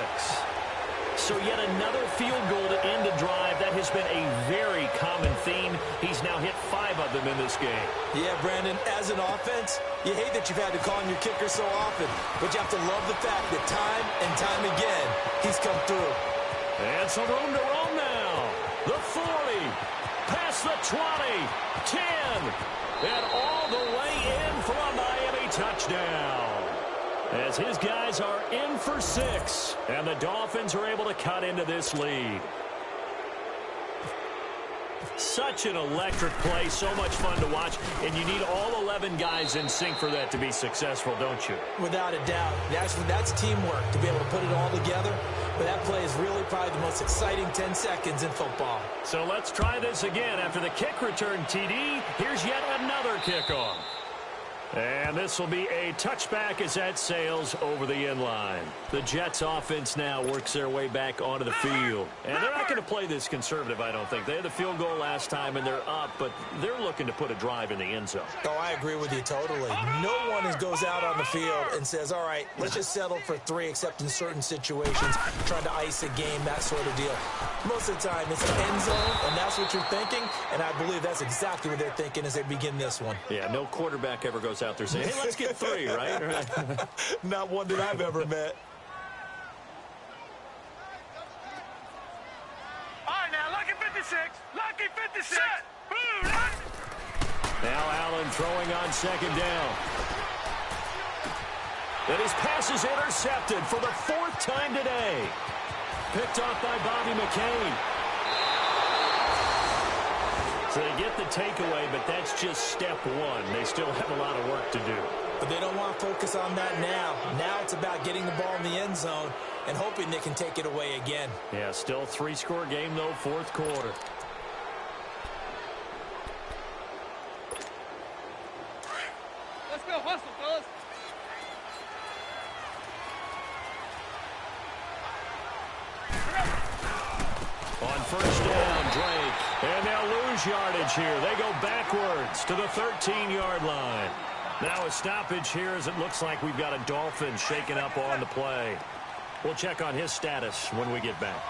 So yet another field goal to end a drive. That has been a very common theme. He's now hit 5 of them in this game. Yeah, Brandon, as an offense, you hate that you've had to call on your kicker so often, but you have to love the fact that time and time again, he's come through. And some room to roam now. The 40, past the 20, 10, and all the way in for a Miami touchdown. As his guys are in for 6, and the Dolphins are able to cut into this lead. Such an electric play, so much fun to watch, and you need all 11 guys in sync for that to be successful, don't you? Without a doubt. That's teamwork, to be able to put it all together. But that play is really probably the most exciting 10 seconds in football. So let's try this again. After the kick return TD, here's yet another kickoff. And this will be a touchback as that sails over the end line. The Jets offense now works their way back onto the field. And they're not going to play this conservative, I don't think. They had the field goal last time, and they're up, but they're looking to put a drive in the end zone. Oh, I agree with you totally. No one goes out on the field and says, all right, let's just settle for 3, except in certain situations, trying to ice a game, that sort of deal. Most of the time, it's an end zone, and that's what you're thinking, and I believe that's exactly what they're thinking as they begin this one. Yeah, no quarterback ever goes out there saying, hey, let's get 3, right? Not one that I've ever met. All right, now, lucky 56. Lucky 56. Boom. Now Allen throwing on 2nd down. And his pass is intercepted for the 4th time today. Picked off by Bobby McCain. So they get the takeaway, but that's just step 1. They still have a lot of work to do. But they don't want to focus on that now. Now it's about getting the ball in the end zone and hoping they can take it away again. Yeah, still 3-score game, though, 4th quarter. Let's go hustle, fellas. On 1st down, Drake. And they'll lose yardage here. They go backwards to the 13-yard line. Now a stoppage here as it looks like we've got a Dolphin shaken up on the play. We'll check on his status when we get back.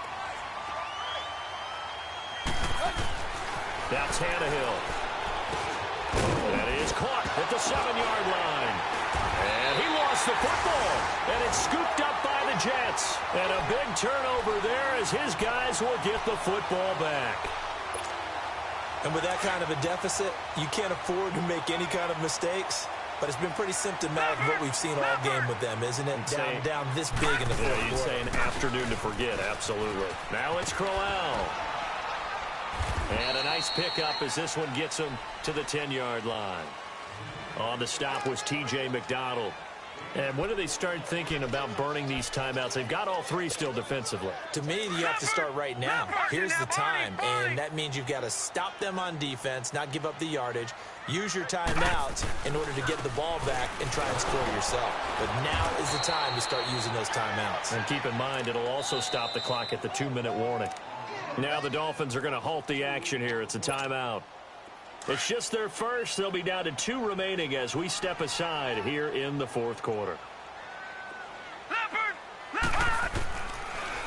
That's Tannehill. And he is caught at the 7-yard line. And he lost the football. And it's scooped up by the Jets. And a big turnover there as his guys will get the football back. And with that kind of a deficit, you can't afford to make any kind of mistakes. But it's been pretty symptomatic of what we've seen all game with them, isn't it? Down this big in the fourth quarter. You'd say an afternoon to forget, absolutely. Now it's Crowell. And a nice pickup as this one gets him to the 10-yard line. On the stop was T.J. McDonald. And when do they start thinking about burning these timeouts? They've got all three still defensively. To me, you have to start right now. Here's the time, and that means you've got to stop them on defense, not give up the yardage, use your timeouts in order to get the ball back and try and score yourself. But now is the time to start using those timeouts. And keep in mind, it'll also stop the clock at the 2-minute warning. Now the Dolphins are going to halt the action here. It's a timeout. It's just their first. They'll be down to 2 remaining as we step aside here in the fourth quarter.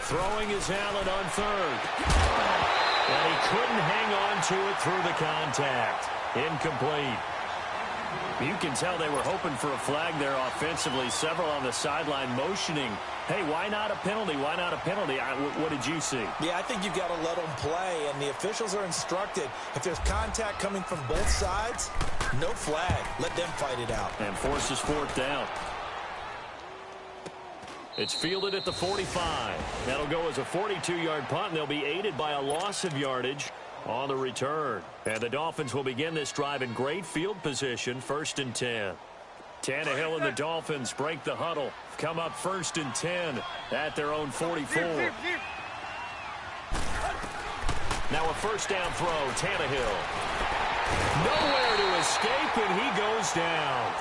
Throwing is Allen on third. And he couldn't hang on to it through the contact. Incomplete. You can tell they were hoping for a flag there offensively. Several on the sideline motioning, hey, why not a penalty? Why not a penalty? What did you see? Yeah, I think you've got to let them play, and the officials are instructed. If there's contact coming from both sides, no flag. Let them fight it out. And forces fourth down. It's fielded at the 45. That'll go as a 42-yard punt, and they'll be aided by a loss of yardage on the return. And the Dolphins will begin this drive in great field position, 1st and 10. Tannehill and the Dolphins break the huddle. Come up 1st and 10 at their own 44. Now a first down throw, Tannehill. Nowhere to escape, and he goes down.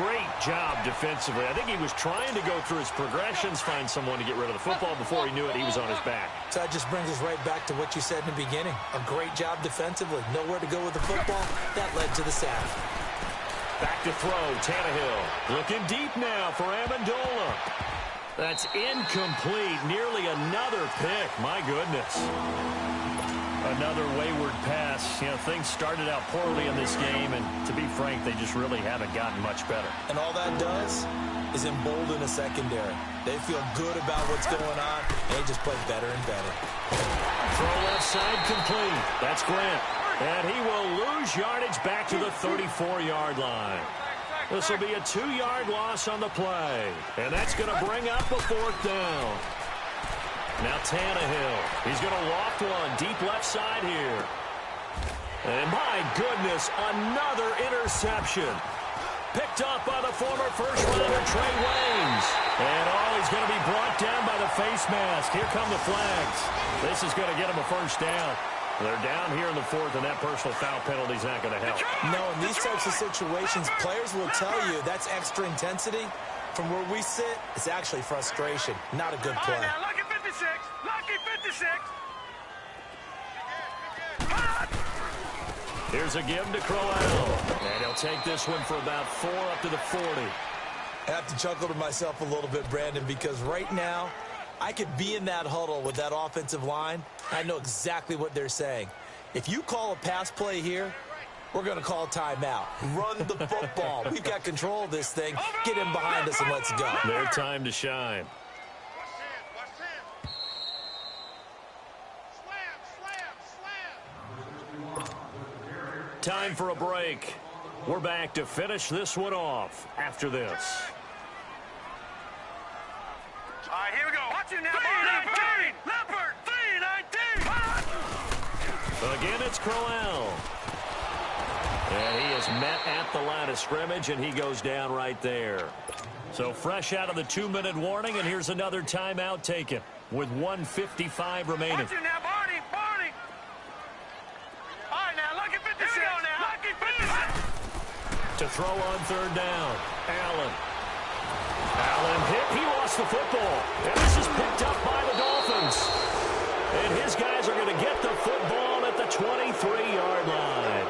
Great job defensively. I think he was trying to go through his progressions, find someone to get rid of the football. Before he knew it, he was on his back. So that just brings us right back to what you said in the beginning. A great job defensively. Nowhere to go with the football. That led to the sack. Back to throw, Tannehill. Looking deep now for Amendola. That's incomplete. Nearly another pick. My goodness. Another wayward pass. You know, things started out poorly in this game, and to be frank, they just really haven't gotten much better. And all that does is embolden a secondary. They feel good about what's going on, and they just play better and better. Throw left side complete. That's Grant. And he will lose yardage back to the 34-yard line. This will be a 2-yard loss on the play. And that's going to bring up a fourth down. Now Tannehill. He's going to loft one deep left side here. And my goodness, another interception. Picked up by the former first-rounder Trey Waynes. And he's going to be brought down by the face mask. Here come the flags. This is going to get him a first down. They're down here in the fourth, and that personal foul penalty is not going to help. No, in these types of situations, players will tell you that's extra intensity. From where we sit, it's actually frustration, not a good play. All right, now, lucky 56. Lucky 56. Here's a give to Crowell. And he'll take this one for about 4 up to the 40. I have to chuckle to myself a little bit, Brandon, because right now, I could be in that huddle with that offensive line. I know exactly what they're saying. If you call a pass play here, we're going to call timeout. Run the football. We've got control of this thing. Get him behind us and let's go. Their time to shine. Time for a break. We're back to finish this one off after this. All right, here we go. Watch it now. 319. Leopard. 319. Again, it's Crowell. And he is met at the line of scrimmage, and he goes down right there. So fresh out of the 2-minute warning, and here's another timeout taken with 1:55 remaining. Watch it now, Barney. Barney. All right, now, lucky 56. Here we go now. Lucky 56. To throw on third down, Allen. Allen hit. He lost the football. And this is picked up by the Dolphins. And his guys are going to get the football at the 23-yard line.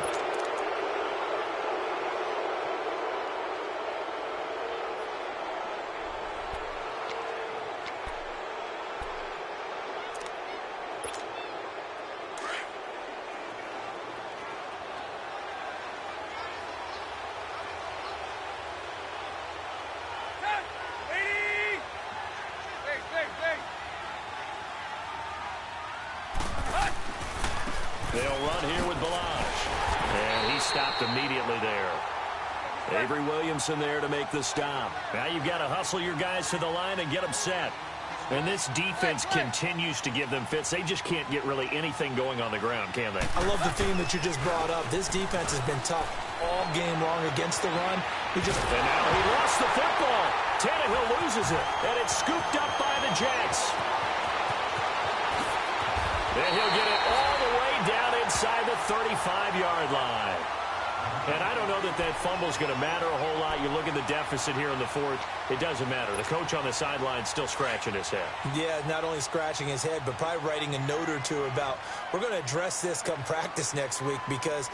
They'll run here with Balazs. And he stopped immediately there. Avery Williamson there to make the stop. Now you've got to hustle your guys to the line and get them set. And this defense continues to give them fits. They just can't get really anything going on the ground, can they? I love the theme that you just brought up. This defense has been tough all game long against the run. And now he lost the football. Tannehill loses it, and it's scooped up by the Jets. And he'll get it all the way down inside the 35-yard line. And I don't know that that fumble's going to matter a whole lot. You look at the deficit here in the fourth, it doesn't matter. The coach on the sideline still scratching his head. Yeah, not only scratching his head, but probably writing a note or two about, we're going to address this come practice next week, because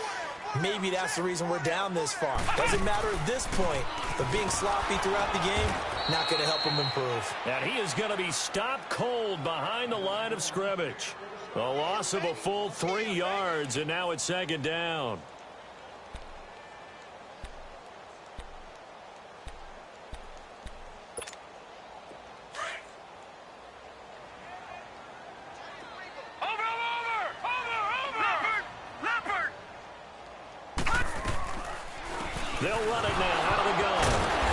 maybe that's the reason we're down this far. Doesn't matter at this point, but being sloppy throughout the game, not going to help him improve. And he is going to be stopped cold behind the line of scrimmage. A loss of a full 3 yards, and now it's second down. They'll run it now out of the gun.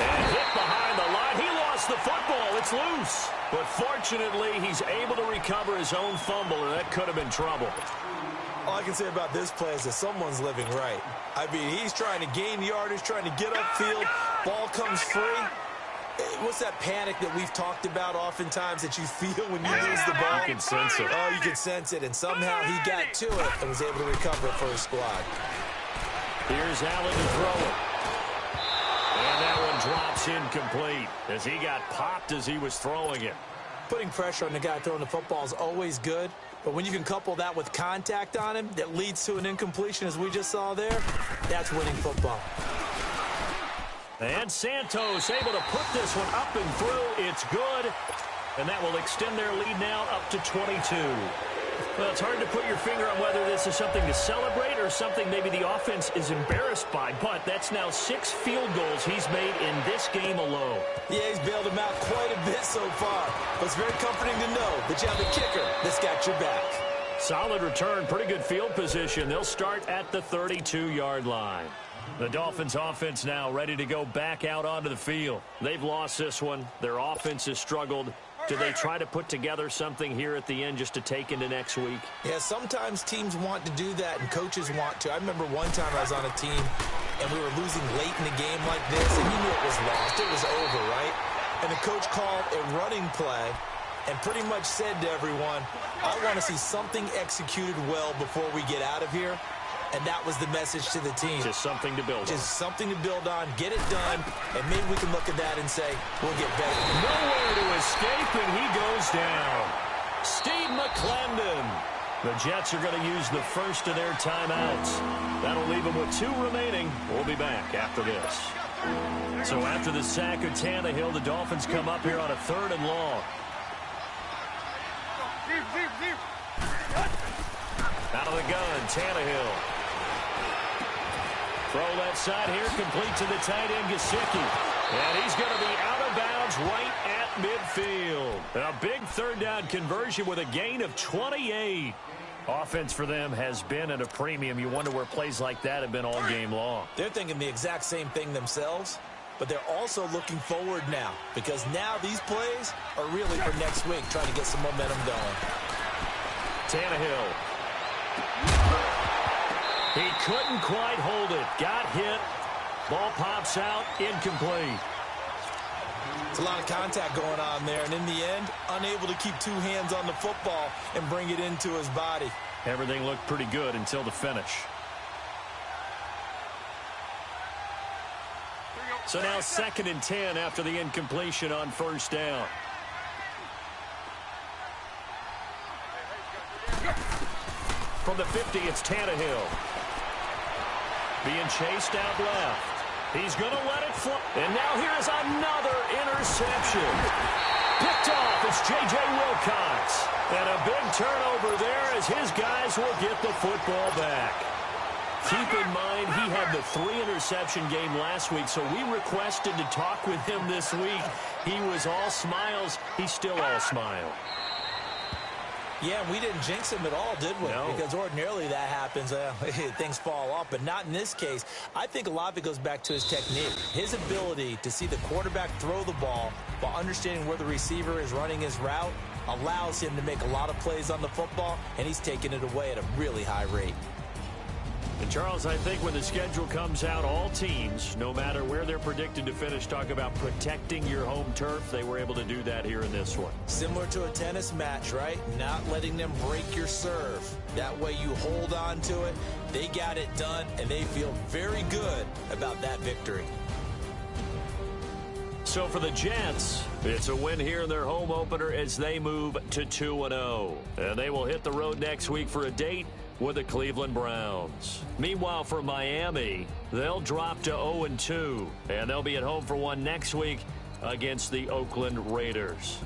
And hit behind the line. He lost the football. It's loose. But fortunately, he's able to recover his own fumble, and that could have been trouble. All I can say about this play is that someone's living right. I mean, he's trying to gain yardage, trying to get upfield. Ball comes free. What's that panic that we've talked about oftentimes that you feel when you lose the ball? You can sense it. Oh, you can sense it. And somehow he got to it and was able to recover it for his squad. Here's Allen to throw it. And that one drops incomplete as he got popped as he was throwing it. Putting pressure on the guy throwing the football is always good, but when you can couple that with contact on him that leads to an incompletion, as we just saw there, that's winning football. And Santos able to put this one up and through. It's good, and that will extend their lead now up to 22. Well, it's hard to put your finger on whether this is something to celebrate or something maybe the offense is embarrassed by, but that's now 6 field goals he's made in this game alone. Yeah, he's bailed him out quite a bit so far, but it's very comforting to know that you have a kicker that's got your back. Solid return, pretty good field position. They'll start at the 32-yard line. The Dolphins offense now ready to go back out onto the field. They've lost this one. Their offense has struggled. Do they try to put together something here at the end just to take into next week? Yeah, sometimes teams want to do that and coaches want to. I remember one time I was on a team and we were losing late in the game like this, and you knew it was lost. It was over, right? And the coach called a running play and pretty much said to everyone, I want to see something executed well before we get out of here. And that was the message to the team. Just something to build on. Just something to build on, get it done, and maybe we can look at that and say, we'll get better. Nowhere to escape, and he goes down. Steve McClendon. The Jets are going to use the first of their timeouts. That'll leave them with 2 remaining. We'll be back after this. So after the sack of Tannehill, the Dolphins come up here on a 3rd and long. Out of the gun, Tannehill. Throw left side here, complete to the tight end, Gesicki. And he's going to be out of bounds right at midfield. A big 3rd down conversion with a gain of 28. Offense for them has been at a premium. You wonder where plays like that have been all game long. They're thinking the exact same thing themselves, but they're also looking forward now, because now these plays are really for next week, trying to get some momentum going. Tannehill. He couldn't quite hold it. Got hit. Ball pops out. Incomplete. It's a lot of contact going on there, and in the end, unable to keep 2 hands on the football and bring it into his body. Everything looked pretty good until the finish. So now 2nd and 10 after the incompletion on 1st down. From the 50, it's Tannehill. Being chased out left. He's going to let it fly. And now here is another interception. Picked off. It's J.J. Wilcox. And a big turnover there as his guys will get the football back. Keep in mind, he had the 3-interception game last week, so we requested to talk with him this week. He was all smiles. He's still all smile. Yeah, we didn't jinx him at all, did we? No. Because ordinarily that happens, things fall off, but not in this case. I think a lot of it goes back to his technique, his ability to see the quarterback throw the ball while understanding where the receiver is running his route allows him to make a lot of plays on the football, and he's taking it away at a really high rate. And, Charles, I think when the schedule comes out, all teams, no matter where they're predicted to finish, talk about protecting your home turf. They were able to do that here in this one. Similar to a tennis match, right? Not letting them break your serve. That way you hold on to it. They got it done, and they feel very good about that victory. So for the Jets, it's a win here in their home opener as they move to 2-0. And they will hit the road next week for a date with the Cleveland Browns. Meanwhile, for Miami, they'll drop to 0-2, and they'll be at home for one next week against the Oakland Raiders.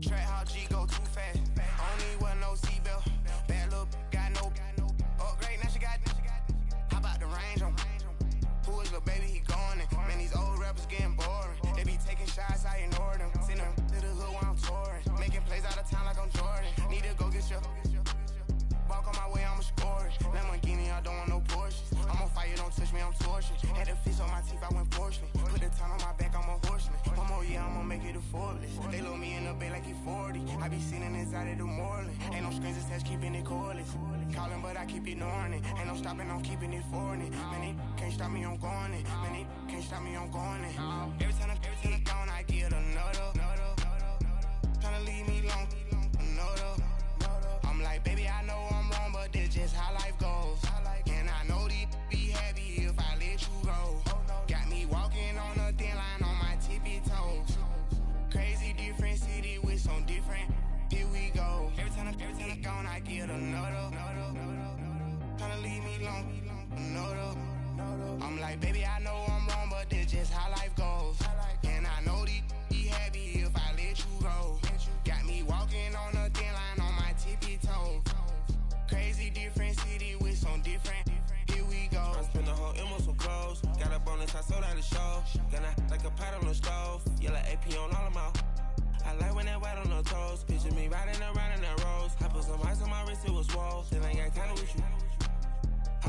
Track how G go too fast. I don't need wear no seatbelt. Bad look, got no upgrade. Now she got. How about the range on? forkless. They load me in the bay like he 40. I be sitting inside of the Moreland. Ain't no screens attached, keeping it cordless. Calling, but I keep ignoring it. Ain't no stopping, I'm keeping it for it. Man, it can't stop me, I'm going it. Man, it can't stop me, I'm going it. Every time I'm gone, I get another. Tryna leave me alone, another. I'm like, baby, I know I'm wrong, but this just how life goes. And I know these be happy if I let you go. Got me walking on a thin line on my tippy toes. Crazy different city with some different. Here we go. Every time I'm gone, I get another. Tryna leave me alone, another. I'm like, baby, I know I'm wrong, but this just how life goes. And I know these be happy if I let you go. Got me walking on a thin line on my tippy toes. Crazy different city with some different. Here we go. I spent the whole M on some clothes. Got a bonus, I sold out the show. Gonna like a pot on the stove. Yellow AP on all of my. I like when that white on the toes. Picture me riding around in that rose. I put some ice on my wrist, it was swole. Still ain't got time with you.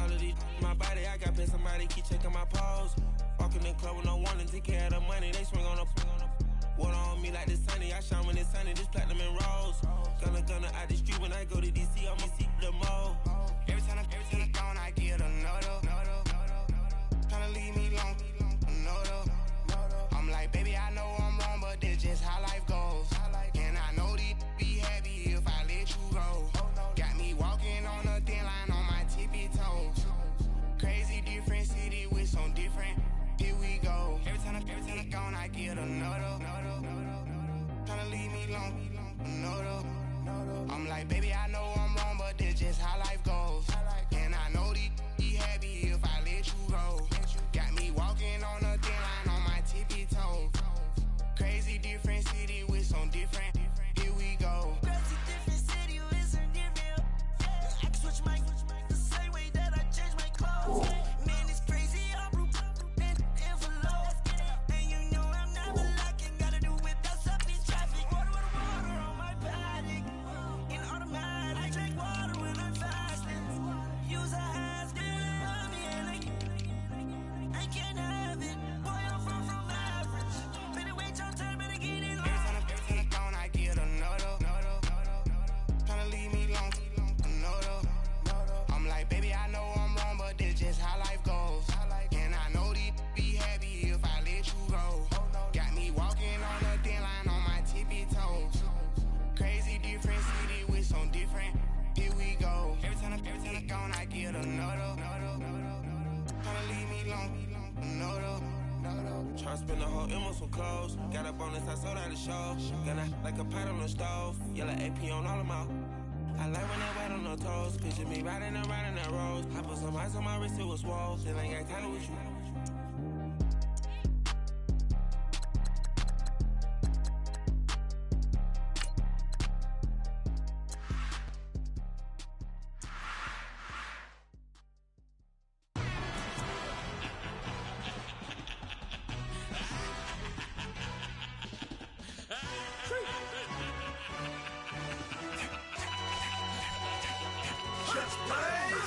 All of these, my body, I got pissed. Somebody keep checking my pose. Walking in the club with no warning, take care of the money. They swing on the. Water on me like the sunny. I shine when it's sunny. This platinum and rose. Gonna out the street when I go to DC. I'm gonna see the mode. Every time I'm gone, I get another. Tryna leave me alone, another. I'm like, baby, I know I'm wrong, but this just how life goes. And I know these be happy if I let you go. Got me walking on a thin line on my tippy toes. Crazy different city with some different. Here we go. Every time I'm gone, I get another. Tryna leave me alone, another. I'm like, baby, I know I'm wrong, but this just how life goes. And I know these be happy if I let you go. Got me walking on a thin line on my tippy toes. Crazy different city with some different. Here we go. Crazy different city with some different. I can switch my the same way that I change my clothes. Man, it's crazy. I'm broke and envelope. And you know I'm never lacking. Gotta do it, that's up in traffic. Water on my paddock. In automatic. I drink water when I'm fasting. Use a hands, damn me, and I can't have it. Boy, I'm from average. Better wait your turn, better get it Every time I'm gone, I get another. Tryna leave me alone, another. I'm like, baby, I know I'm wrong, but this just how life goes. And I know these be happy if I let you go. Got me walking on a thin line on my tippy toes. Crazy different city with some different. Here we go. Every time I'm gone, I get another. Tryna leave me alone, another. Tryna spend the whole M on some clothes. Got a bonus, I sold out the show. Gonna like a pot on the stove. Yellow AP on all of my. I like when that white on the toes. Picture me riding around in that rose. I put some ice on my wrist, it was swole. Still ain't got time with you.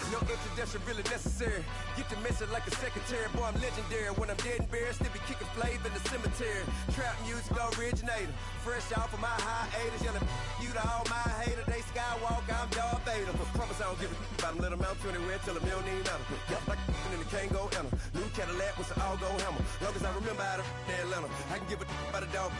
No introduction really necessary. Get the message like a secretary. Boy, I'm legendary. When I'm dead and buried, still be kicking flavor in the cemetery. Trap music originator. Fresh off of my hiatus. Yelling you to all my haters. They skywalk, I'm Darth Vader. Promise I don't give a about them. Let them out anywhere till them don't need matter. Yup, like in the Kango enter. New Cadillac with an all-go hammer. Long as I remember out of Atlanta, I can give a about a dog.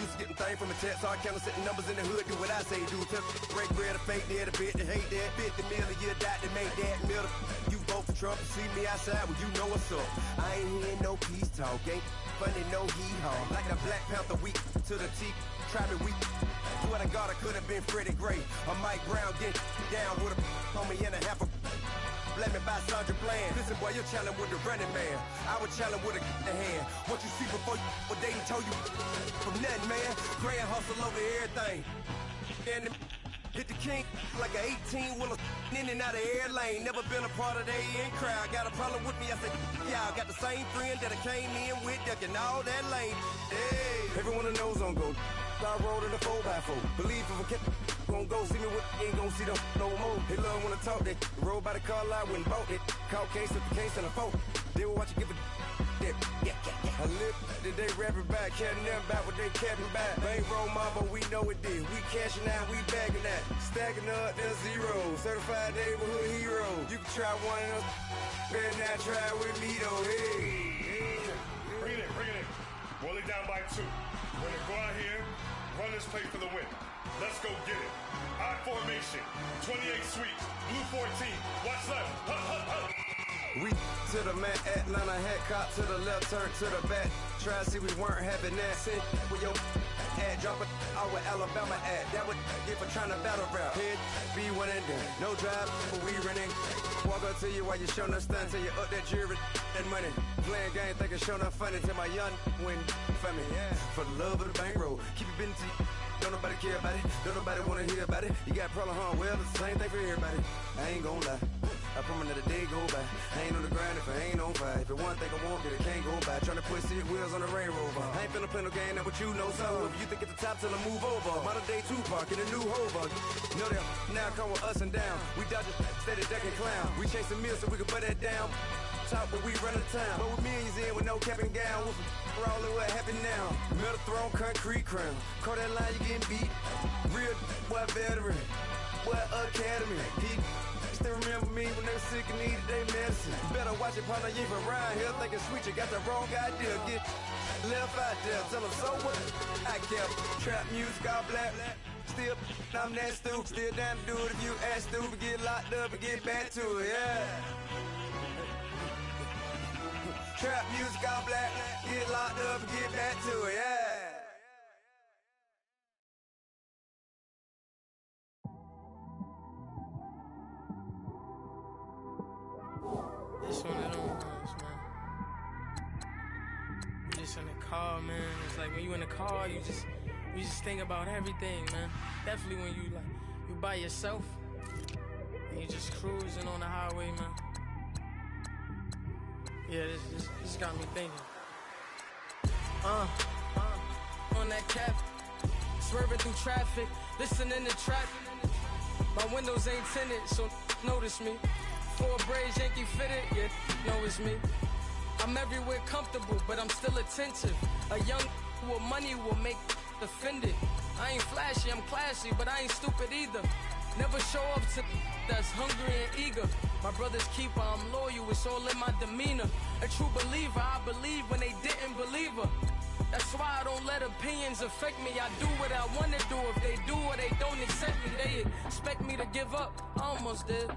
Used to getting things from a text, so I count setting numbers in the hood. Do what I say, do. Tell break bread or fake there, the bit to hate that. 50 million, you die to make that middle. You vote for Trump, see me outside, well, you know what's up. I ain't hearing no peace talk, ain't funny, no hee-haw. Like the Black Panther weak to the teeth, try me weak. Swear to God, I could have been Freddie Gray. Or Mike Brown, get down with a homie and a half a. Let me buy Sandra Bland. Listen, boy, you're challenging with the running man. I would challenge with a hand. What you see before you, what they told you from nothing, man. Grand hustle over everything. And hit the king like an 18-wheeler in and out of air lane. Never been a part of the in crowd. Got a problem with me, I said, y'all got the same friend that I came in with, ducking all that lane. Hey, everyone that knows on go. I rolled in a 4x4. Believe if I kept gon' go see me with ain't gon' see them no more. They love when I talk that. Roll by the car lot when bought it. Caught case at the case and a phone. They will watch you give it I live that they rapping back, capping them back what they capping back. Bankroll mama, we know it did. We cashing out, we bagging that. Stacking up, there's zero. Certified neighborhood hero. You can try one of them, better not try with me though. Hey. Bring it in. Roll it down by 2. We're gonna go out here, run this play for the win. Let's go get it. I formation, 28 sweeps, blue 14. Watch left. We to the man, Atlanta hat cop to the left, turn to the back. Try to see we weren't having that. Sit with your ad, drop it out with Alabama ad. That would get for trying to battle rap. Head, be one and done. No drive, but we running. Walk up to you while you showing us stun till you up that jury and money. Playing game, thinking showing up funny till my young win for me. Yeah. For the love of the bankroll, keep it been to you. Don't nobody care about it. Don't nobody wanna hear about it. You got a problem, huh? Well, it's the same thing for everybody. I ain't gon' lie. I promise that a day go by. I ain't on the grind if I ain't on fire. If it one thing I want, then it can't go by. Tryna put seat wheels on the Range Rover. I ain't finna play no game, that what you know. So if you think it's the top till I move over. Modern day Tupac in a new Hover. Know that now come with us and down. We dodge a steady duck and clown. We chasing meals so we can put that down. Top but we run the town. But with millions in with no cap and gown. We're all in what happened now. Metal throne, concrete crown. Call that line, you getting beat. Real what veteran. What academy. He still remember me when they were sick and needed their medicine. Better watch it, partner, you ain't from around here thinking sweet, you got the wrong idea. Get left out there, tell them so what? I kept trap music all black. Still, I'm that stupid. Still down to do it if you ask stupid. Get locked up and get back to it, yeah. Trap music all black. Get locked up and get back to it, yeah. It's one of them ones, man. You just in the car, man. It's like when you in the car, you just think about everything, man. Definitely when you by yourself and you just cruising on the highway, man. Yeah, this got me thinking. On that cap, swerving through traffic, listening to trap. My windows ain't tinted, so notice me. 4 braids, Yankee fitted, yeah, know it's me. I'm everywhere comfortable, but I'm still attentive. A young with money will make offended. I ain't flashy, I'm classy, but I ain't stupid either. Never show up to that's hungry and eager. My brother's keeper, I'm loyal, it's all in my demeanor. A true believer, I believe when they didn't believe her. That's why I don't let opinions affect me. I do what I want to do. If they do or they don't accept me, they expect me to give up. I almost did.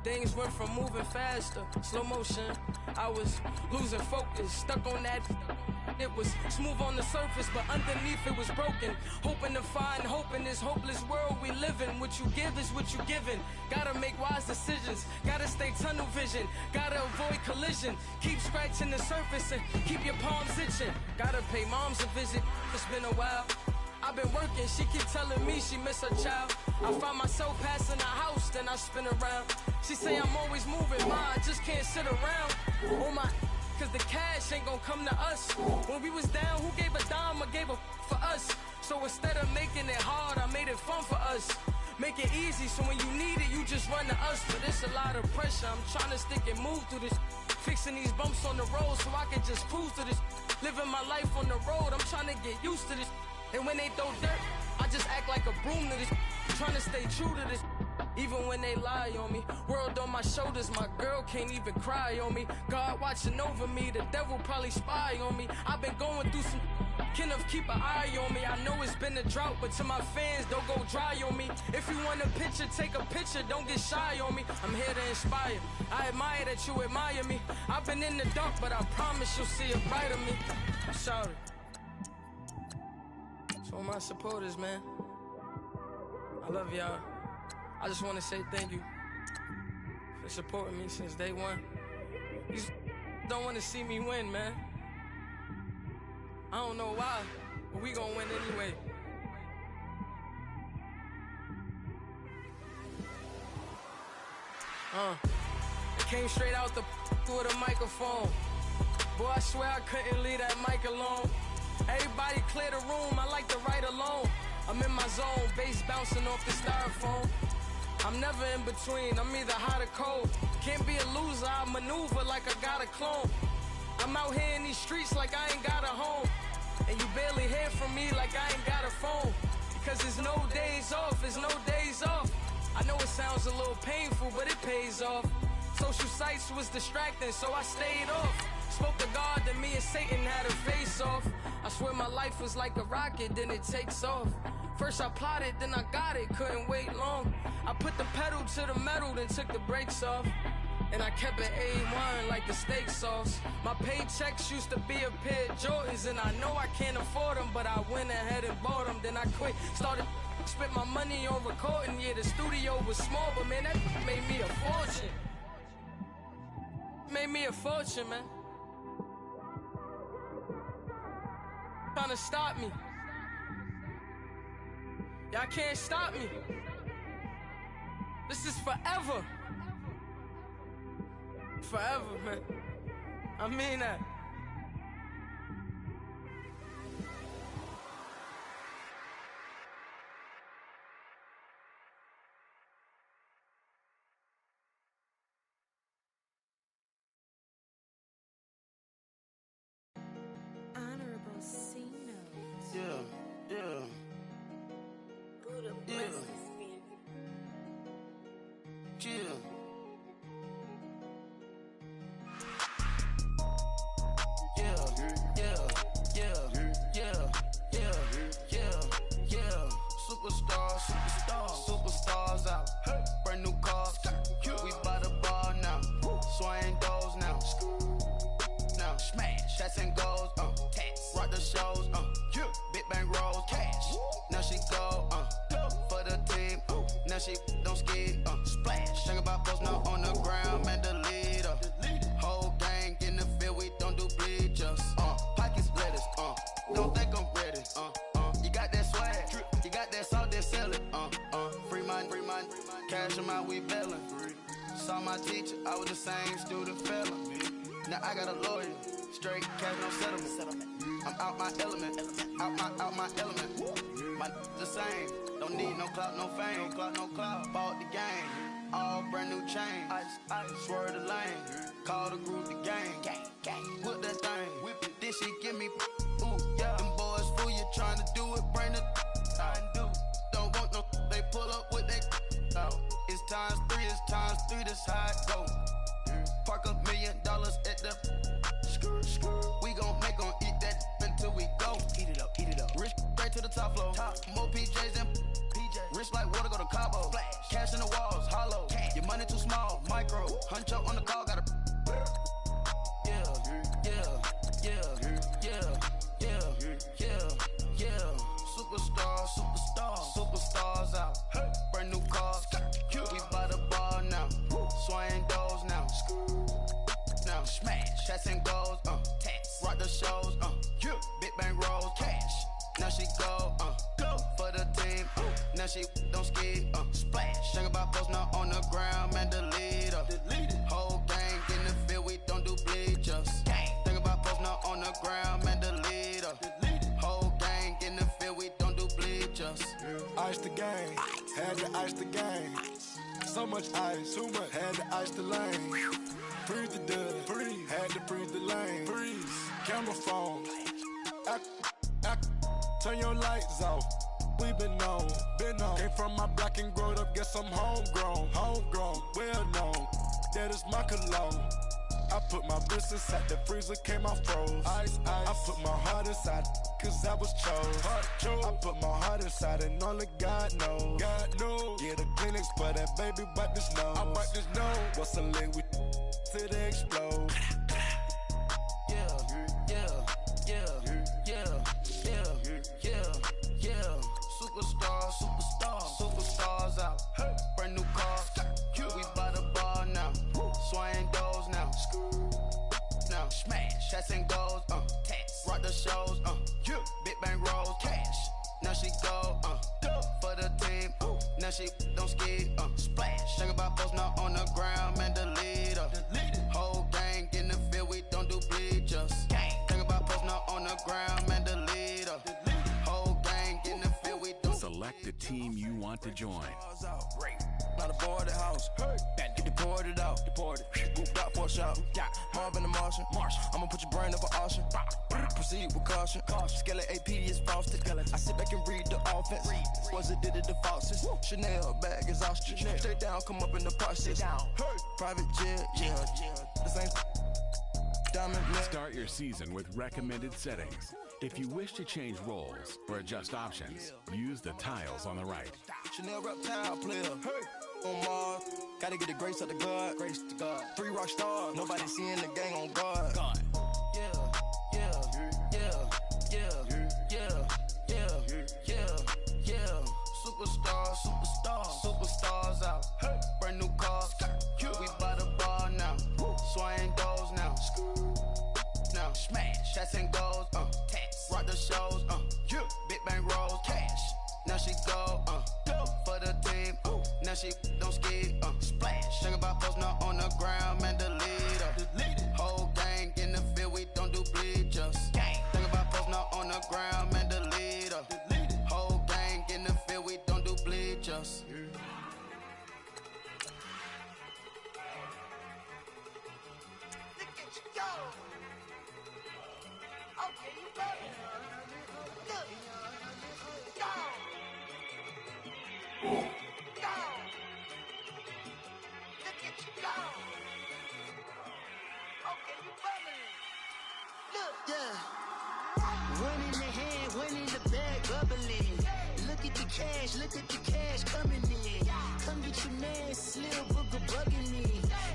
Things went from moving faster, slow motion. I was losing focus, stuck on that. It was smooth on the surface, but underneath it was broken. Hoping to find hope in this hopeless world we live in. What you give is what you given. Gotta make wise decisions. Gotta stay tunnel vision. Gotta avoid collision. Keep scratching the surface and keep your palms itching. Gotta pay moms a visit. It's been a while. I've been working, she keep telling me she miss her child. I find myself passing the house, then I spin around. She say I'm always moving, ma, I just can't sit around. Oh my, cause the cash ain't gonna come to us. When we was down, who gave a dime or gave a for us? So instead of making it hard, I made it fun for us. Make it easy, so when you need it, you just run to us. But it's a lot of pressure, I'm trying to stick and move through this. Fixing these bumps on the road so I can just cruise to this. Living my life on the road, I'm trying to get used to this. And when they throw dirt, I just act like a broom to this. Trying to stay true to this. Even when they lie on me. World on my shoulders, my girl can't even cry on me. God watching over me, the devil probably spy on me. I've been going through some Kenneth, keep an eye on me. I know it's been a drought, but to my fans, don't go dry on me. If you want a picture, take a picture, don't get shy on me. I'm here to inspire. I admire that you admire me. I've been in the dark, but I promise you'll see a brighter me. I'm sorry. To all my supporters, man, I love y'all. I just want to say thank you for supporting me since day one. You just don't want to see me win, man. I don't know why, but we gonna win anyway. It came straight out the with a microphone. Boy, I swear I couldn't leave that mic alone. Everybody clear the room, I like to write alone. I'm in my zone, bass bouncing off the styrofoam. I'm never in between, I'm either hot or cold. Can't be a loser, I maneuver like I got a clone. I'm out here in these streets like I ain't got a home. And you barely hear from me like I ain't got a phone. Because there's no days off, there's no days off. I know it sounds a little painful, but it pays off. Social sites was distracting, so I stayed off. Spoke to God, then me and Satan had a face off. I swear my life was like a rocket, then it takes off. First I plotted, then I got it, couldn't wait long. I put the pedal to the metal, then took the brakes off. And I kept it A1 like the steak sauce. My paychecks used to be a pair of Jordans, and I know I can't afford them, but I went ahead and bought them. Then I quit, started spent my money on recording. Yeah, the studio was small, but man, that made me a fortune. Made me a fortune, man. Trying to stop me. Y'all can't stop me. This is forever. Forever, man. I mean that. Honorable C notes. Yeah, yeah. Buddha Yeah. blesses me. Yeah. Superstars out. Brand new cars. We by the bar now. Swaying doors now. Now smash. Shots and goals. Rock the shows. Big bang rolls. Cash. Now she go. For the team. Now she don't ski. Splash. Think about post now on the ground. Man, the leader. Whole gang in the field. We don't do bleachers. Pockets lettuce. Don't think I'm ready. You got that swag. You got that salt, then sell it. Free mind. Cash them out, we bailin'. Saw my teacher, I was the same student fella. Now I got a lawyer, straight cash, no settlement. I'm out my element, out my element. My the same, don't need no clout, no fame. Bought the game, all brand new chain. I swerve the lane, call the group the gang. Whip that thing, whip it, this shit give me. Ooh, yeah. Them boys fool you trying to do it, bring the don't want no, they pull up with they It's times three, this how it go. Park $1 million at the we gon' eat that until we go. Eat it up. Rich straight to the top floor. More PJs and rich like water, go to Cabo. Flash. Cash in the walls, hollow. Your money too small, micro. Hunch up on the call, gotta Superstars out. Brand new cars. We by the bar now. Swaying doors now. Now smash. Shots and goals. Rock the shows. Big bang rolls. Cash. Now she go. For the team. Now she don't ski. Splash. Think about post now on the ground. Man, the leader. Whole gang in the field. We don't do bleachers. Think about post now on the ground. Man, the leader. Whole gang in the field. We don't do bleachers. Ice the game, had to ice the game. So much ice, too much, had to ice the lane. Freeze the dud, had to freeze the lane. Freeze, camera phone. Turn your lights off. We been on. Came from my block and growed up, guess I'm homegrown, well known. That is my cologne. I put my wrist inside the freezer, came out froze. Ice. I put my heart inside, cause I was chose. I put my heart inside and only God knows. Yeah, the clinics for that baby, wipe this nose. I wipe this nose. What's a lick with till they explode? Superstars out. Brand new cars. We by the bar now. Swaying doors now. Now smash. Shots and goals. Rock the shows. Big bang rolls. Cash. Now she go. For the team. Now she don't ski. Splash. Think about post now on the ground. Man, the leader. Whole gang in the field. We don't do bleachers. Think about post now on the ground. Man, the leader. Whole gang in the field. We don't. Selective the team you want to join. Not a boarded house. Get deported out. Boop out for a shot. Marvin the Martian. I'ma put your brain up for auction. Proceed with caution. Skeleton AP is frosted. I sit back and read the offense. Was it did it the Foxes? Chanel bag is ostrich. Stay down, come up in the process. Private jet, yeah. The same. Start your season with recommended settings. If you wish to change roles or adjust options, use the tiles on the right. Chanel reptile player. On Mars, gotta get the grace of the God. 3 rock stars, nobody seeing the gang on guard. Superstars out. Brand new cars. We by the bar now. Swaying doors now. Now smash. Shots and goals. Rock the shows. Big bang rolls. Cash. Now she go. For the team. Now she don't ski. Splash. Think about posting up on the ground, man. The leader. Whole gang in the field. We don't do bleachers. Think about posting up on the ground, man. The leader. Whole gang in the field. We don't do bleachers. One in the hand, one in the bag, bubbling. Look at the cash coming in. Come get your man, Slim Booger bugging me.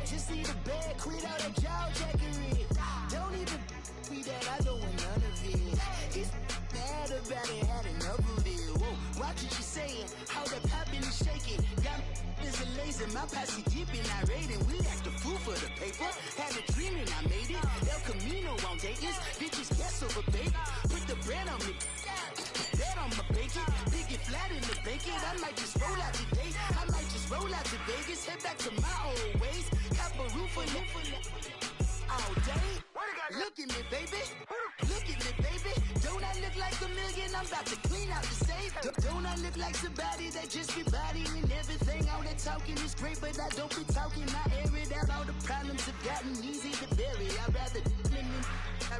Just see the bag, quit all that jaw jackery. Don't even be that, I don't want none of it. It's bad about it, had enough of it. Whoa, watch what you saying, how the poppin' and shaking. Got is a laser, my posse deep and I raiding. We act a fool for the paper. Had a dream and I made it. El Camino on Dayton's. Bitches guess over bait. Put the bread on me. Bet on my bacon. Big it flat in the bacon. I might just roll out today. I might just roll out to Vegas. Head back to my old ways. Cop a roof for all day. Look at me, baby. Look at me, baby. Don't I look like a million? I'm about to clean out the safe. Don't I look like somebody that just be bodying everything? All that talking is great, but I don't be talking. I air it out. All the problems have gotten easy to bury. I'd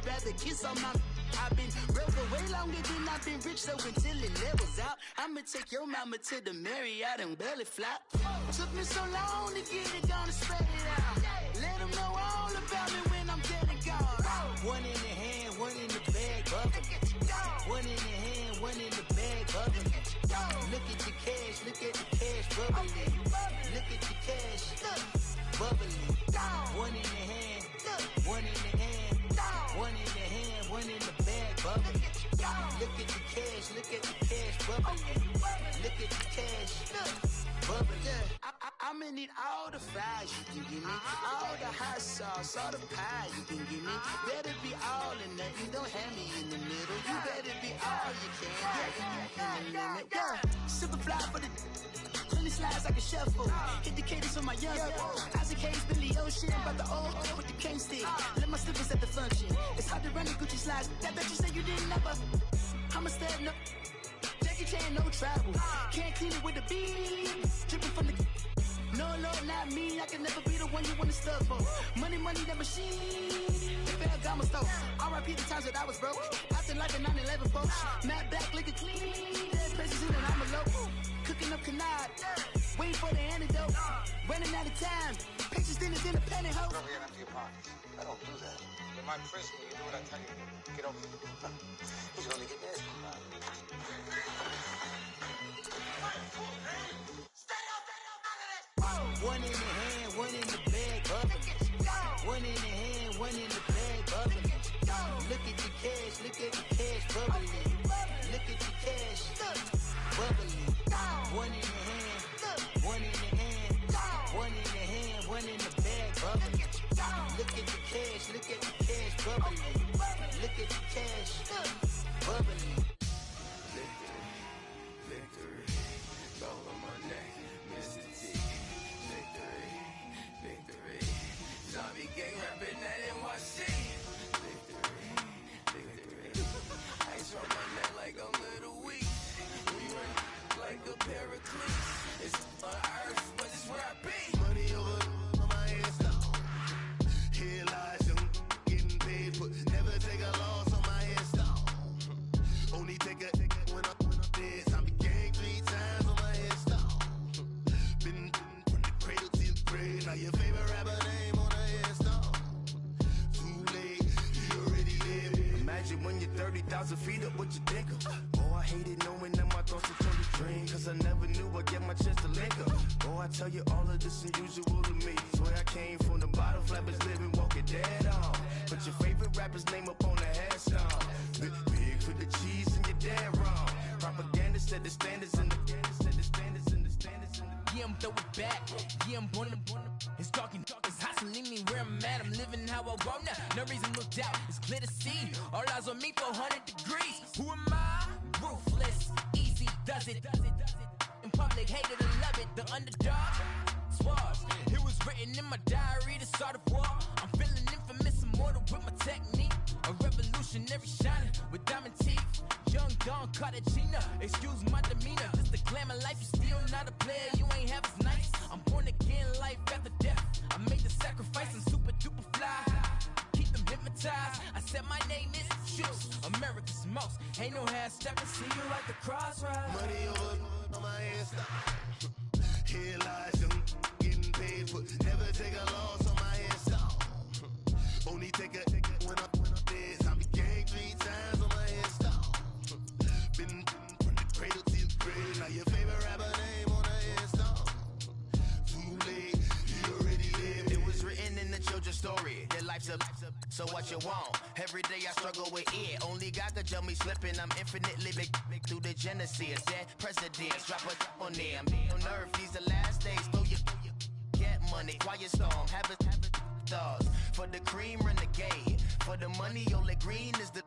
rather kiss on my. I've been broke for way longer than I've been rich, so until it levels out, I'ma take your mama to the Marriott and belly flop. Took me so long to get it, gonna spread it out. Let them know all about me when I'm dead and gone. One in the hand, one in the bag, bubbling. One in the hand, one in the bag, bubbling. Look at the cash, bubbling. Look at the cash, bubbling. One in the hand, one in the hand, one in the hand, one in the bag, bubbling. Look at the cash, bubbling. Look at the cash, bubbling. I'ma need all the fries you can give me, all the hot sauce, all the pie you can give me. Better be all or nothing, don't have me in the middle. You better be all you can. Yeah. Super fly for the 20 slides like a shuffle. Hit the cadence on my young. Isaac Hayes, Billy Ocean, about the old with the cane stick. Let my slippers at the function. It's hard to run the Gucci slides. That bet you say you didn't never. I'ma stand up. Jackie Chan, no travel. Can't clean it with a beat. Dripping from the. No, not me. I can never be the one you wanna stuff for. Money, that machine. The Ferragamo store. R.I.P. the times that I was broke. Acting like a 9/11 folks. Matte back, looking clean. Dead places in an envelope. Cooking up canard. Waiting for the antidote. Running out of time. Pictures dinners in a pantyhose. Don't get empty your pockets. I don't do that. In my prison, you do what I tell you. Get over it. He's gonna get this. One in the hand, one in the bag, bubbling. One in the hand, one in the bag, bubbling. Look at the cash, bubbling. Look at the cash, bubbling. One in the hand, one in the hand, one in the hand, one in the bag, bubbling. Look at the cash, bubbling. Look at the cash, bubbling. Victory, gold on my neck, Mr. T. Victory, zombie gang rapping that NYC. Victory. Ice on my neck like I'm Little Weak. miles of feet up with your dick up. Oh, I hated knowing that my thoughts were totally dream, cause I never knew I'd get my chance to link up. Oh, I tell you all of this unusual to me. Swear I came from the bottom, flappers living, walking dead on. Put your favorite rapper's name up on the headstone. Big for the cheese and you're dead wrong. Propaganda said the standards in the yeah, I'm throw it back. Yeah, I'm born to. It's talking, it's hot, so leave me where I'm at. I'm living how I want now. No reason to look doubt. It's clear to see. All eyes on me, 400 degrees. Who am I? Ruthless, easy, does it. In public, hated and love it. The underdog, suave. It was written in my diary to start a war. I'm feeling infamous, immortal with my technique. A revolutionary shining with diamond teeth. Young Don Cartagena, excuse my demeanor. Just a glamour life, you still not a player. You ain't half as nice. I'm born again, life after death. I made the sacrifice and super duper fly. Keep them hypnotized. I said my name is Juice, America's most. Ain't no half stepping, see you like the crossroads. Money over on my head stop. Here lies young, getting paid for. Never take a loss on my head stop. Only take a when I'm dead. I be gang 3 times on my head stop. Been from the cradle to the grave. Now your favorite rapper name on the head stop. Too late, he already lived. It was written in the children's story. Their life's up, so what you want? Every day I struggle with it. Only God could jump me slipping. I'm infinitely big through the genesis. Dead presidents, drop a on them. On earth, these the last days. Throw your get money, quiet storm. Have a thoughts. For the cream, renegade. For the money, Ole Green is the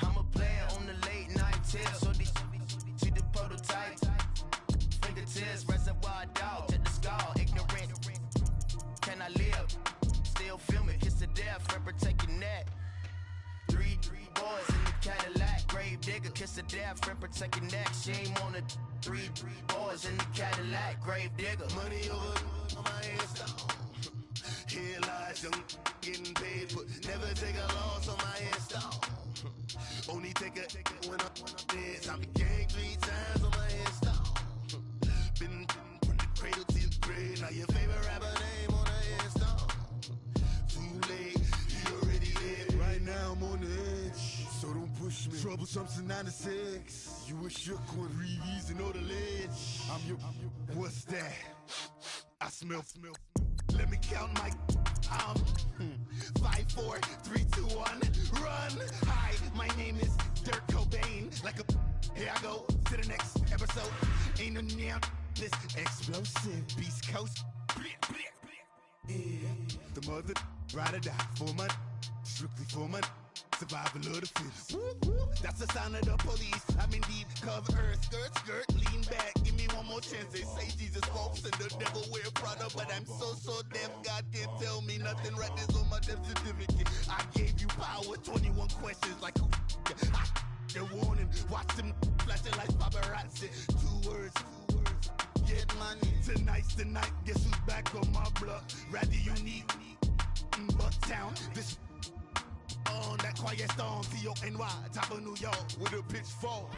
I'm a player on the late night tip. So these see the prototype. Fingertips, reservoir dog to the skull. Ignorant. Can I live? Still film it. Kiss to death, friend, protect your neck. 3 boys in the Cadillac. Grave digger, kiss to death, friend, protect your neck. Shame on the 3 boys in the Cadillac. Grave digger. Money over on my head stop. Here lies young, getting paid for. Never take a loss on my head stop. Only take a when I'm dead. I be gang 3 times on my head stop. Been from the cradle to the grave. Now your favorite rapper name on the head stop. Too late, he already lived. Right now I'm on the edge, so don't push me. Troublesome to 96. You a shook one, breathe easy, know the ledge. I'm your, what's that? I smell. Let me count my 5, 4, 3, 2, 1, run. Hi, my name is Dirk Cobain. Like a here I go to the next episode. Ain't no damn this explosive Beast Coast. Yeah. The mother ride or die for my strictly for my survival of the fittest. That's the sound of the police. I'm indeed cover earth, skirt, lean back. Give me one more chance. They say Jesus walks and the devil wear Prada, but I'm so deaf. God can't tell me nothing. Right this on my death certificate. I gave you power. 21 questions like who? They're warning. Watch them flashing like paparazzi. 2 words. Get money. Tonight's the night. Guess who's back on my block? Rather unique. Bucktown. This. On that quiet storm, T-O-N-Y, top of New York, with a pitchfork.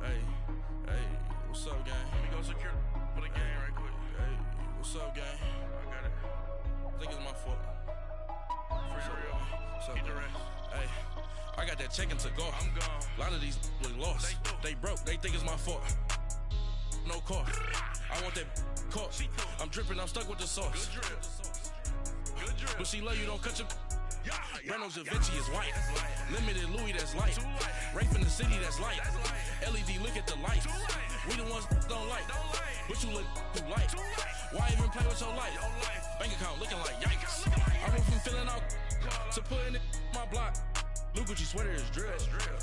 Hey, what's up, gang? Let me go secure for the gang right quick. Hey, what's up, gang? I got it. I think it's my fault. For real. What's up, gang? Hey, I got that check-in to go. I'm gone. A lot of these look lost. They broke. They think it's my fault. No car. I want that car. I'm dripping. I'm stuck with the sauce. Good drip. But she love you, don't cut your. Breno Javinci is white. Limited Louis, that's light. Rape in the city, that's light. LED, look at the lights. We the ones don't like. But you look too light. Why even play with your life? Bank account looking like yikes. I went from filling out to putting it in my block. Blue Gucci sweater is drill.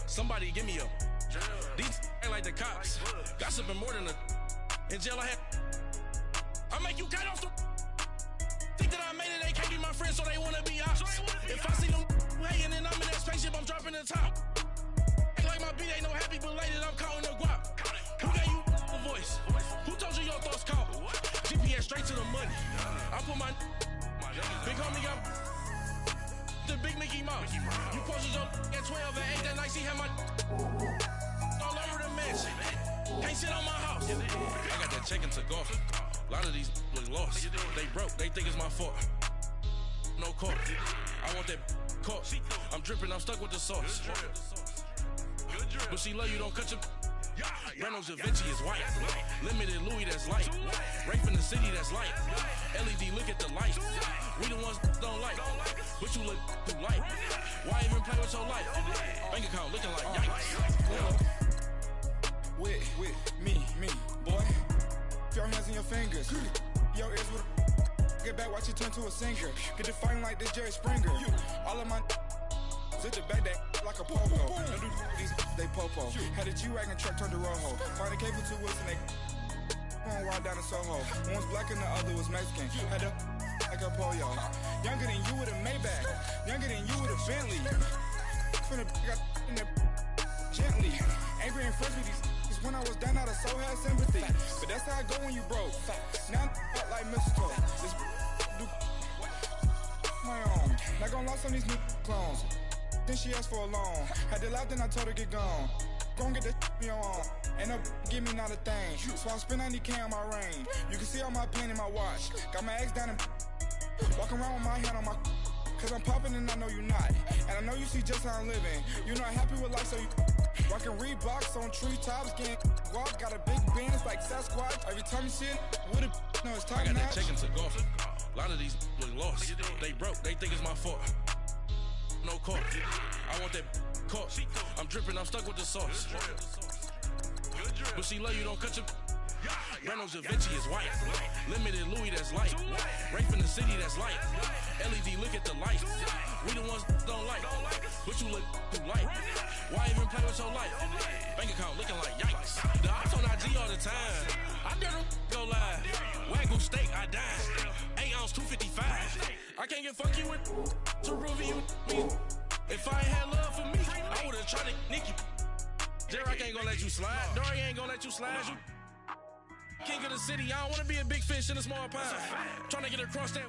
Somebody give me a. These ain't like the cops. Gossiping more than a. In jail I had. I make you cut off the. Think that I made it, they can't be my friends, so they wanna be ops. If I see them hating and I'm in that spaceship, I'm dropping the top. Ain't like my beat, ain't no happy belated, I'm counting the guap. Who gave you a voice? Who told you your thoughts count? GPS straight to the money. I put my big homie got the big Mickey Mouse. You posted your at 12 and 8 that night, she had my all over the mansion. Can't sit on my house. I got that check-in to golf. A lot of these look lost. They broke, they think it's my fault. no cork. I want that cork. I'm dripping, I'm stuck with the sauce. But she love you, don't cut your. Reynolds Da Vinci is white. Limited Louis, that's light. Rape in the city, that's light. LED, look at the light. We the ones don't like. But you look too light. Why even play with your life? Bank account looking like yikes. With me, boy. Your hands and your fingers. Your ears with get back, watch you turn to a singer. Get to fighting like this Jerry Springer. All of my sit the back that like a pogo. Don't do these they popo. Had a G-Wagon truck turned to Rojo. Find a cable 2 wheels and they going wild down in Soho. One was black and the other was Mexican. Had a like a pollo. Younger than you with a Maybach. Younger than you with a Bentley. From the got in the gently. Angry and friends with these. When I was down out of so had sympathy. But that's how I go when you broke. Now I'm like mistletoe. This do my own. Not gonna lost on these new clones. Then she asked for a loan. Had to laugh, then I told her get gone. Gon' get that me on. Ain't no give me not a thing. So I spend 90K on my ring. You can see all my pain in my watch. Got my ex down and walking around with my hand on my. Cause I'm popping and I know you not. And I know you see just how I'm living. You're not happy with life, so you rockin' Reeboks on treetops, getting walk. Got a big Benz like Sasquatch. Every time you see it, with it, no, it's top I got notch. that check into golf. A lot of these look lost. They broke, they think it's my fault. No cork. I want that cork. I'm dripping, I'm stuck with the sauce. But she love you, don't cut your. Reynolds Da Vinci is white. Limited Louis, that's light. Rape in the city, that's light. LED, look at the light. We the ones don't like. But you look too light. Why even play with your life? Bank account looking like yikes. The ops on IG all the time. I dare them go live. Wagyu steak, I dine. 8 ounce, 255. I can't get funky with to review me. If I ain't had love for me, I would've tried to nick you. J-Rock ain't gonna let you slide. Dory ain't gonna let you slide. You king of the city, I don't wanna be a big fish in a small pond. Trying to get across that.